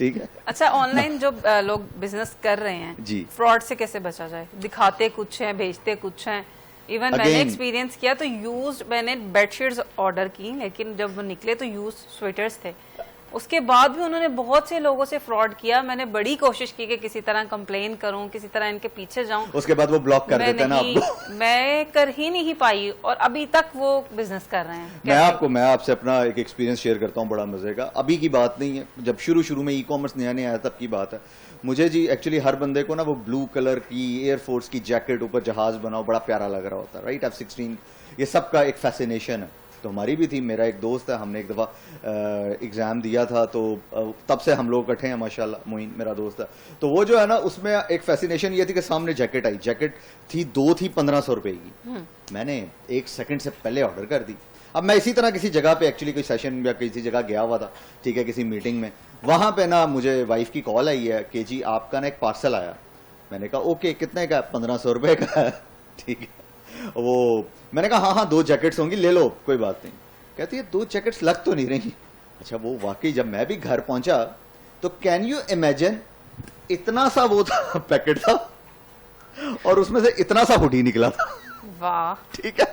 ٹھیک ہے. اچھا, آن لائن جو لوگ بزنس کر رہے ہیں جی, فراڈ سے کیسے بچا جائے؟ دکھاتے کچھ ہیں, بھیجتے کچھ ہیں. ایون میں نے ایکسپیرینس کیا تو میں نے بیڈ شیٹس آرڈر کی, لیکن جب وہ نکلے تو یوز سویٹرز تھے. اس کے بعد بھی انہوں نے بہت سے لوگوں سے فراڈ کیا. میں نے بڑی کوشش کی کہ کسی طرح کمپلین کروں, کسی طرح ان کے پیچھے جاؤں. اس کے بعد وہ بلاک کر دیتے ہیں نا آپ کو. میں کر ہی نہیں پائی اور ابھی تک وہ بزنس کر رہے ہیں. میں آپ سے اپنا ایک ایکسپیرینس شیئر کرتا ہوں, بڑا مزے کا. ابھی کی بات نہیں ہے, جب شروع میں ای کامرس نیا آیا تب کی بات ہے. مجھے جی ایکچولی ہر بندے کو نا وہ بلو کلر کی ایئر فورس کی جیکٹ, اوپر جہاز بناؤ, بڑا پیارا لگ رہا ہوتا ہے, رائٹ. F-16 یہ سب کا ایک فیسینیشن ہے. تو ہماری بھی تھی. میرا ایک دوست ہے, ہم نے ایک دفعہ ایگزام دیا تھا تو تب سے ہم لوگ اکٹھے ہیں ماشاءاللہ. معین میرا دوست ہے. تو وہ جو ہے نا اس میں ایک فیسینیشن یہ تھی کہ سامنے جیکٹ آئی. جیکٹ تھی 1500 روپے کی. میں نے 1 سیکنڈ سے پہلے آرڈر کر دی. اب میں اسی طرح کسی جگہ پہ ایکچولی کوئی سیشن یا کسی جگہ گیا ہوا تھا, ٹھیک ہے, کسی میٹنگ میں. وہاں پہ نا مجھے وائف کی کال آئی ہے کہ جی آپ کا نا ایک پارسل آیا. میں نے کہا اوکے, کتنے کا؟ 1500 روپے کا ہے. ٹھیک ہے. وہ میں نے کہا ہاں 2 جیکٹس ہوں گی, لے لو, کوئی بات نہیں. کہتی ہے 2 جیکٹس لگ تو نہیں رہی. اچھا, وہ واقعی جب میں بھی گھر پہنچا تو کین یو امیجن اتنا سا وہ تھا پیکٹ تھا اور اس میں سے اتنا سا ہوڈی نکلا تھا. واہ. ٹھیک ہے.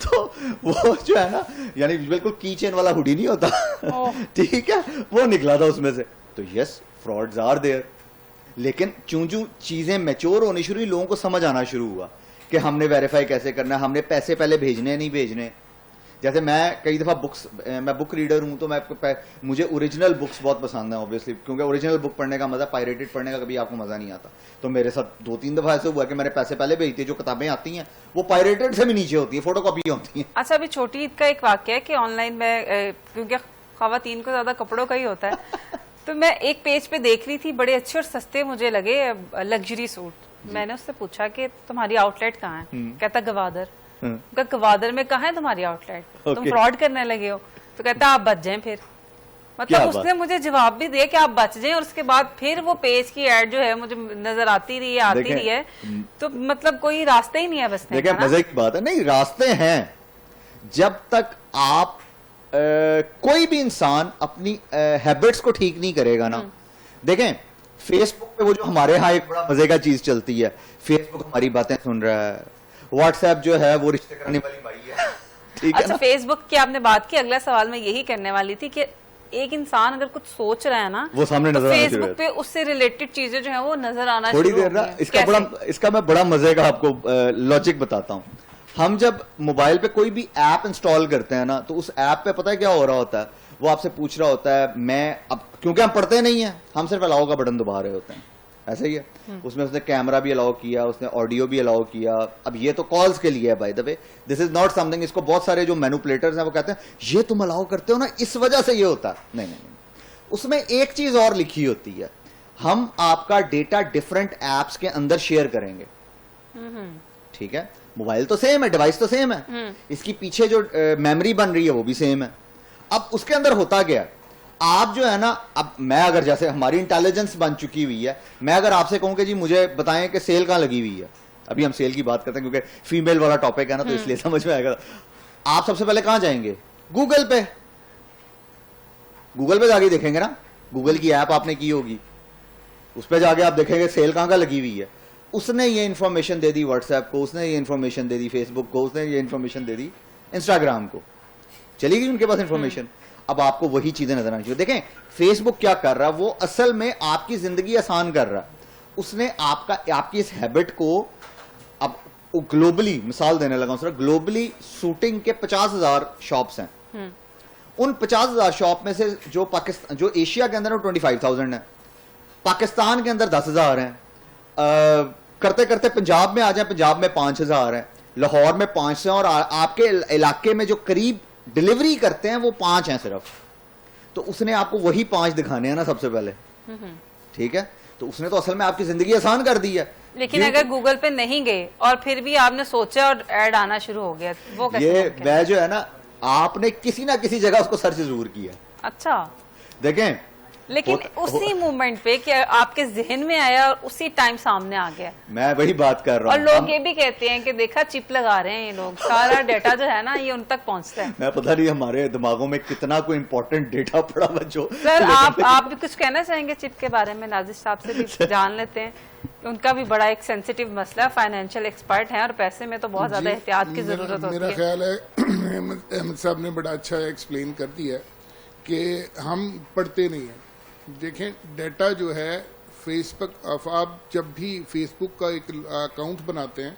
تو وہ جو ہے نا یعنی بالکل کی چین والا ہوڈی نہیں ہوتا, ٹھیک ہے, وہ نکلا تھا اس میں سے. تو یس, فراڈز آر دیئر. لیکن چوں چیزیں میچور ہونی شروع ہوئی, لوگوں کو سمجھ آنا شروع ہوا کہ ہم نے ویریفائی کیسے کرنا ہے, ہم نے پیسے پہلے بھیجنے نہیں بھیجنے. جیسے میں کئی دفعہ میں بک ریڈر ہوں تو مجھے اوریجنل بکس بہت پسند ہیں اوبیسلی, کیونکہ اوریجنل بک پڑھنے کا مزہ, پائریٹڈ پڑھنے کا کبھی آپ کو مزہ نہیں آتا. تو میرے ساتھ 2-3 دفعہ ایسے ہوا کہ میں نے پیسے پہلے بھیج دیے. جو کتابیں آتی ہیں وہ پائریٹڈ سے بھی نیچے ہوتی ہیں, فوٹو کاپی ہوتی ہیں. اچھا, ابھی چھوٹی عید کا ایک واقعہ ہے کہ آن لائن میں, کیونکہ خواتین کو زیادہ کپڑوں کا ہی ہوتا ہے, تو میں ایک پیج پہ دیکھ رہی تھی, بڑے اچھے اور سستے مجھے لگے لگژری سوٹ. میں نے اس سے پوچھا کہ تمہاری آؤٹ لیٹ کہاں ہے؟ کہتا گوادر. گوادر میں کہاں ہے تمہاری آؤٹ لیٹ؟ تم فراڈ کرنے لگے ہو. تو کہتا آپ بچ جائیں پھر. مطلب اس نے مجھے جواب بھی دیا کہ آپ بچ جائیں, اور اس کے بعد پھر وہ پیج کی ایڈ جو ہے مجھے نظر آتی رہی ہے. تو مطلب کوئی راستے ہی نہیں ہے بچنے کا. دیکھیں مزے کی بات ہے, نہیں راستے ہیں. جب تک آپ کوئی بھی انسان اپنی ہیبٹس کو ٹھیک نہیں کرے گا نا. دیکھیں فیس بک پہ وہ جو ہمارے ہاں ایک بڑا مزے کا چیز چلتی ہے, فیس بک ہماری باتیں سن رہا ہے, واٹس ایپ جو ہے وہ رشتے کرنے والی بھائی ہے. ٹھیک ہے. اچھا, فیس بک کی آپ نے بات کی, اگلا سوال میں یہی کرنے والی تھی کہ ایک انسان اگر کچھ سوچ رہا ہے نا وہ سامنے نظر فیس بک پہ اس سے ریلیٹڈ چیزیں جو ہیں وہ نظر آنا تھوڑی دیر نا. اس کا میں بڑا مزے کا آپ کو لاجک بتاتا ہوں. ہم جب موبائل پہ کوئی بھی ایپ انسٹال کرتے ہیں نا تو اس ایپ پہ پتہ ہے کیا ہو رہا ہوتا ہے, وہ آپ سے پوچھ رہا ہوتا ہے, میں اب کیونکہ ہم پڑھتے نہیں ہیں, ہم صرف الاؤ کا بٹن دبا رہے ہوتے ہیں, ایسا ہی ہے. اس میں اس نے کیمرہ بھی الاؤ کیا, اس نے آڈیو بھی الاؤ کیا. اب یہ تو کالز کے لیے ہے by the way, this is not something. اس کو بہت سارے جو مینوپولیٹرز ہیں وہ کہتے ہیں یہ تم الاؤ کرتے ہو نا اس وجہ سے یہ ہوتا ہے. نہیں, اس میں ایک چیز اور لکھی ہوتی ہے, ہم آپ کا ڈیٹا ڈفرنٹ ایپس کے اندر شیئر کریں گے. ٹھیک ہے, موبائل تو سیم ہے, ڈیوائس تو سیم ہے, اس کی پیچھے جو میموری بن رہی ہے وہ بھی سیم ہے. اب اس کے اندر ہوتا گیا, آپ جو ہے نا, اب میں اگر جیسے ہماری انٹیلیجنس بن چکی ہوئی ہے, میں اگر آپ سے کہوں کہ جی مجھے بتائیں کہ سیل کہاں لگی ہوئی ہے, ابھی ہم سیل کی بات کرتے ہیں کیونکہ فیمیل والا ٹاپک ہے نا تو اس لیے سمجھ میں آئے گا. آپ سب سے پہلے کہاں جائیں گے؟ گوگل پہ. گوگل پہ جا کے دیکھیں گے نا, گوگل کی ایپ آپ نے کی ہوگی, اس پہ جا کے آپ دیکھیں گے سیل کہاں کا لگی ہوئی ہے. اس نے یہ انفارمیشن دے دی واٹس ایپ کو, اس نے یہ انفارمیشن دے دی فیس بک کو, اس نے یہ انفارمیشن دے دی انسٹاگرام کو, چلی گئی ان کے پاس انفارمیشن. اب آپ کو وہی چیزیں نظر آنی چاہیے. دیکھیں فیس بک کیا کر رہا ہے, وہ اصل میں آپ کی زندگی آسان کر رہا ہے. اس نے آپ کی اس ہیبٹ کو اب گلوبلی, مثال دینے لگا ہوں, گلوبلی شوٹنگ کے 50,000 شاپس ہیں. ان 50,000 شاپ میں سے جو ایشیا کے اندر 25,000 ہیں, پاکستان کے اندر 10,000 ہیں, کرتے کرتے پنجاب میں آ جائیں, پنجاب میں 5,000 ہیں, لاہور میں 500 ہیں, اور آپ کے علاقے میں جو قریب ڈلیوری کرتے ہیں وہ 5 ہیں صرف. تو اس نے آپ کو وہی 5 دکھانے ہیں نا سب سے پہلے. ٹھیک ہے, تو اس نے تو اصل میں آپ کی زندگی آسان کر دی ہے. لیکن اگر گوگل پہ نہیں گئے اور پھر بھی آپ نے سوچا اور ایڈ آنا شروع ہو گیا, وہ یہ میں جو ہے نا, آپ نے کسی نہ کسی جگہ اس کو سرچ ضرور کیا. اچھا, دیکھیں لیکن اسی مومنٹ پہ کہ آپ کے ذہن میں آیا اور اسی ٹائم سامنے آ گیا. میں وہی بات کر رہا ہوں. اور لوگ یہ بھی کہتے ہیں کہ دیکھا چپ لگا رہے ہیں یہ لوگ, سارا ڈیٹا جو ہے نا یہ ان تک پہنچتا ہے. میں پتہ نہیں ہمارے دماغوں میں کتنا کوئی امپورٹنٹ ڈیٹا پڑا ہوا جو. سر آپ بھی کچھ کہنا چاہیں گے چپ کے بارے میں؟ نازش صاحب سے بھی جان لیتے ہیں, ان کا بھی بڑا ایک سینسیٹیو مسئلہ ہے, فائنینشیل ایکسپرٹ ہیں اور پیسے میں تو بہت زیادہ احتیاط کی ضرورت ہوتی ہے. میرا خیال ہے احمد صاحب نے بڑا اچھا ایکسپلین کر دیا کہ ہم پڑھتے نہیں ہیں. دیکھیں ڈیٹا جو ہے فیس بک, آپ جب بھی فیس بک کا ایک اکاؤنٹ بناتے ہیں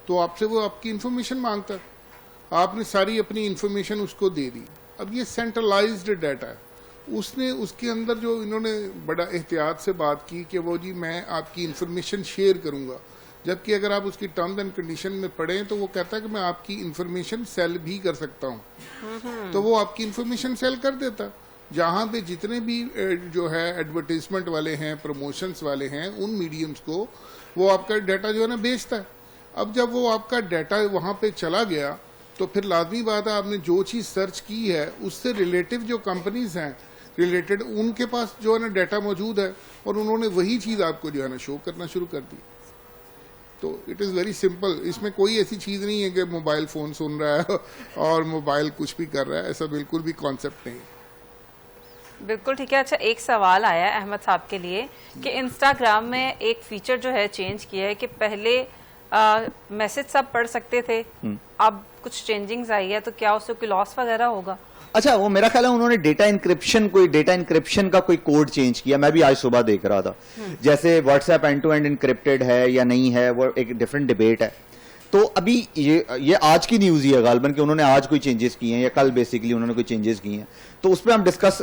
تو آپ سے وہ آپ کی انفارمیشن مانگتا ہے, آپ نے ساری اپنی انفارمیشن اس کو دے دی. اب یہ سینٹرلائزڈ ڈیٹا ہے, اس نے اس کے اندر جو انہوں نے بڑا احتیاط سے بات کی کہ وہ جی میں آپ کی انفارمیشن شیئر کروں گا, جبکہ اگر آپ اس کی ٹرمز اینڈ کنڈیشن میں پڑھیں تو وہ کہتا ہے کہ میں آپ کی انفارمیشن سیل بھی کر سکتا ہوں. تو وہ آپ کی انفارمیشن سیل کر دیتا. جہاں پہ جتنے بھی جو ہے ایڈورٹیزمنٹ والے ہیں, پروموشنز والے ہیں, ان میڈیمز کو وہ آپ کا ڈیٹا جو ہے نا بیچتا ہے. اب جب وہ آپ کا ڈیٹا وہاں پہ چلا گیا تو پھر لازمی بات ہے آپ نے جو چیز سرچ کی ہے اس سے ریلیٹو جو کمپنیز ہیں ریلیٹڈ, ان کے پاس جو ہے نا ڈیٹا موجود ہے اور انہوں نے وہی چیز آپ کو جو ہے نا شو کرنا شروع کر دی. تو اٹ از ویری سمپل. اس میں کوئی ایسی چیز نہیں ہے کہ موبائل فون سن رہا ہے اور موبائل کچھ بھی کر رہا ہے, ایسا بالکل بھی کانسیپٹ نہیں. بالکل ٹھیک ہے. اچھا, ایک سوال آیا ہے احمد صاحب کے لیے کہ انسٹاگرام میں ایک فیچر جو ہے چینج کیا ہے کہ پہلے میسج سب پڑھ سکتے تھے, اب کچھ چینجنگز آئی ہے, تو کیا اس سے کوئی لاس وغیرہ ہوگا؟ اچھا, وہ میرا خیال ہے انہوں نے ڈیٹا انکرپشن کا کوئی کوڈ چینج کیا. میں بھی آج صبح دیکھ رہا تھا, جیسے WhatsApp end to end encrypted ہے یا نہیں ہے, وہ ایک ڈفرنٹ ڈبیٹ ہے. تو ابھی یہ آج کی نیوز ہی ہے غالباً کہ انہوں نے آج کوئی چینجز کیے ہیں یا کل بیسکلی انہوں نے کوئی چینجز کیے ہیں. تو اس پہ ہم ڈسکس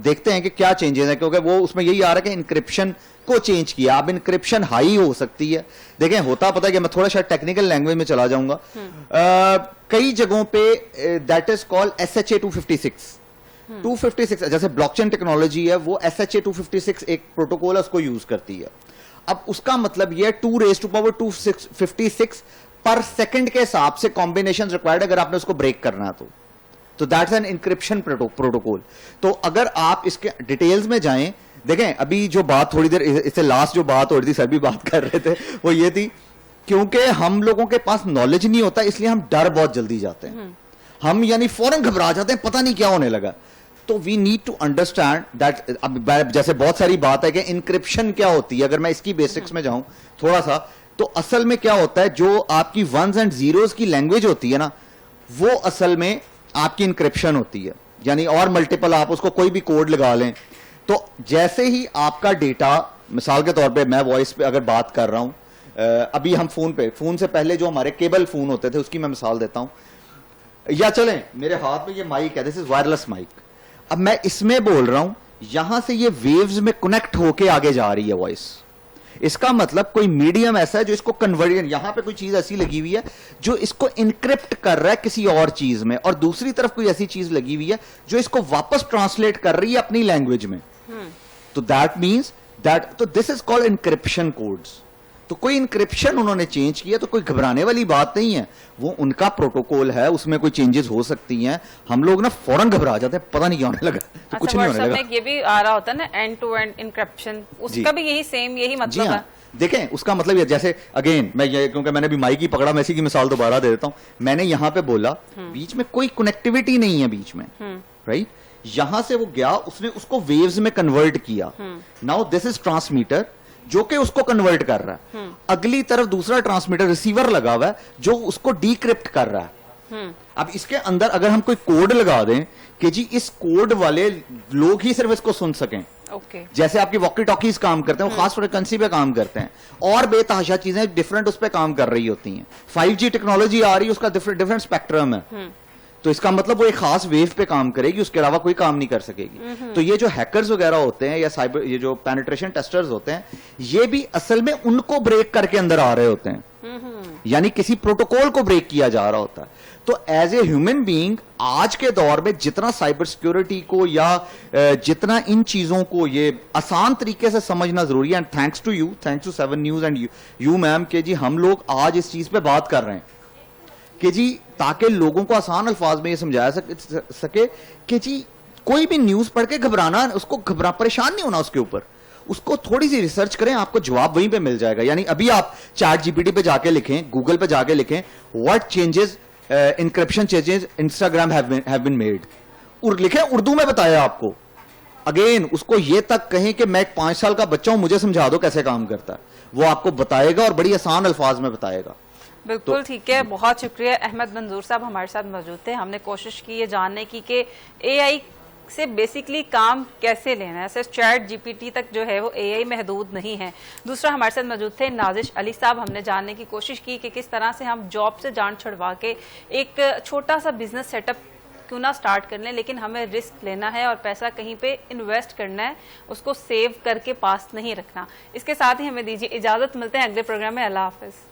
دیکھتے ہیں کہ کیا چینجز ہیں, کیونکہ وہ اس میں یہی آ رہا ہے کہ انکرپشن کو چینج کیا. اب انکرپشن ہائی ہو سکتی ہے. دیکھیں ہوتا پتہ ہے کہ میں تھوڑا سا ٹیکنیکل لینگویج میں چلا جاؤں گا. کئی جگہوں پہ دیٹ از کال SHA 256 جیسے بلاک چین ٹیکنالوجی ہے, وہ SHA 256 ایک پروٹوکول ہے, اس کو یوز کرتی ہے. اب اس کا مطلب یہ 2⁻²56 پر سیکنڈ کے حساب سے کمبینیشن ریکوائرڈ اگر آپ نے اس کو بریک کرنا تو دیٹس این انکرپشن پروٹوکول. تو اگر آپ اس کے ڈیٹیلز میں جائیں, دیکھیں ابھی جو بات تھوڑی دیر اس سے لاسٹ جو بات ہو رہی تھی, سر بھی بات کر رہے تھے, وہ یہ تھی کیونکہ ہم لوگوں کے پاس نالج نہیں ہوتا, اس لیے ہم ڈر بہت جلدی جاتے ہیں, ہم یعنی فوراً گھبرا جاتے ہیں, پتہ نہیں کیا ہونے لگا. تو we need to understand that. اب جیسے بہت ساری بات ہے کہ انکرپشن کیا ہوتی ہے, اگر میں اس کی بیسکس میں جاؤں تھوڑا سا, تو اصل میں کیا ہوتا ہے, جو آپ کی ونز اینڈ زیروز کی لینگویج ہوتی ہے نا, وہ اصل میں آپ کی انکرپشن ہوتی ہے. یعنی اور ملٹیپل آپ اس کو کوئی بھی کوڈ لگا لیں تو جیسے ہی آپ کا ڈیٹا, مثال کے طور پہ میں وائس پہ اگر بات کر رہا ہوں, ابھی ہم فون سے پہلے جو ہمارے کیبل فون ہوتے تھے اس کی میں مثال دیتا ہوں, یا چلیں میرے ہاتھ میں یہ مائک ہے, دس از وائرلیس مائک, اب میں اس میں بول رہا ہوں, یہاں سے یہ ویوز میں کنیکٹ ہو کے آگے جا رہی ہے وائس. اس کا مطلب کوئی میڈیم ایسا ہے جو اس کو کنورٹ, یہاں پہ کوئی چیز ایسی لگی ہوئی ہے جو اس کو انکرپٹ کر رہا ہے کسی اور چیز میں, اور دوسری طرف کوئی ایسی چیز لگی ہوئی ہے جو اس کو واپس ٹرانسلیٹ کر رہی ہے اپنی لینگویج میں. تو دیٹ مینس دیٹ, تو this is called encryption codes. تو کوئی انکرپشن انہوں نے چینج کیا, تو کوئی گھبرانے والی بات نہیں ہے, وہ ان کا پروٹوکول ہے, اس میں کوئی چینجز ہو سکتی ہیں. ہم لوگ نا فوراً گھبرا جاتے ہیں, پتہ نہیں کیا ہونے لگا, تو کچھ نہیں ہونے لگا. یہ بھی آ رہا ہوتا ہے نا اینڈ ٹو اینڈ انکرپشن, اس کا بھی یہی سیم یہی مطلب ہے. دیکھیں اس کا مطلب یہ, جیسے اگین میں یہ, کیونکہ میں نے بھی مائک ہی پکڑا, میں اسی کی مثال دوبارہ دے دیتا ہوں. میں نے یہاں پہ بولا, بیچ میں کوئی کنیکٹیوٹی نہیں ہے بیچ میں, رائٹ, یہاں سے وہ گیا, اس نے اس کو ویوز میں کنورٹ کیا. ناؤ دس از ٹرانسمیٹر جو کہ اس کو کنورٹ کر رہا ہے, اگلی طرف دوسرا ٹرانسمیٹر ریسیور لگا ہوا ہے جو اس کو ڈیکرپٹ کر رہا ہے. اب اس کے اندر اگر ہم کوئی کوڈ لگا دیں کہ جی اس کوڈ والے لوگ ہی صرف اس کو سن سکیں, جیسے آپ کی واکی ٹاکیز کام کرتے ہیں, وہ خاص فریکوینسی پہ کام کرتے ہیں, اور بے تحاشا چیزیں ڈفرنٹ اس پہ کام کر رہی ہوتی ہیں. 5G ٹیکنالوجی آ رہی ہے, اس کا ڈفرنٹ اسپیکٹرم ہے, تو اس کا مطلب وہ ایک خاص ویو پہ کام کرے گی, اس کے علاوہ کوئی کام نہیں کر سکے گی. تو یہ جو ہیکرز وغیرہ ہوتے ہیں یا سائبر, یہ جو پینیٹریشن ٹیسٹرز ہوتے ہیں, یہ بھی اصل میں ان کو بریک کر کے اندر آ رہے ہوتے ہیں, یعنی کسی پروٹوکول کو بریک کیا جا رہا ہوتا ہے. تو ایز اے ہیومن بینگ آج کے دور میں جتنا سائبر سیکیورٹی کو یا جتنا ان چیزوں کو یہ آسان طریقے سے سمجھنا ضروری ہے, and thanks to you, thanks to 7 news and you ma'am, کہ جی ہم لوگ آج اس چیز پہ بات کر رہے ہیں کہ جی تاکہ لوگوں کو آسان الفاظ میں یہ سمجھایا سکے کہ جی کوئی بھی نیوز پڑھ کے گھبرانا, اس کو پریشان نہیں ہونا, اس کے اوپر اس کو تھوڑی سی ریسرچ کریں, آپ کو جواب وہیں پہ مل جائے گا. یعنی ابھی آپ چیٹ جی پی ٹی پہ جا کے لکھیں, گوگل پہ جا کے لکھیں, what changes encryption changes Instagram have been made, اور لکھیں اردو میں بتایا آپ کو. اگین اس کو یہ تک کہیں کہ میں ایک 5 سال کا بچہ ہوں, مجھے سمجھا دو کیسے کام کرتا ہے, وہ آپ کو بتائے گا اور بڑی آسان الفاظ میں بتائے گا. بالکل ٹھیک ہے, بہت شکریہ. احمد منظور صاحب ہمارے ساتھ موجود تھے. ہم نے کوشش کی یہ جاننے کی کہ اے آئی سے بیسکلی کام کیسے لینا ہے, صرف چیٹ جی پی ٹی تک جو ہے وہ اے آئی محدود نہیں ہے. دوسرا ہمارے ساتھ موجود تھے نازش علی صاحب. ہم نے جاننے کی کوشش کی کہ کس طرح سے ہم جاب سے جان چھڑوا کے ایک چھوٹا سا بزنس سیٹ اپ کیوں نہ سٹارٹ کر لیں, لیکن ہمیں رسک لینا ہے اور پیسہ کہیں پہ انویسٹ کرنا ہے, اس کو سیو کر کے پاس نہیں رکھنا. اس کے ساتھ ہی ہمیں دیجیے اجازت, ملتے ہیں اگلے پروگرام میں. اللہ حافظ.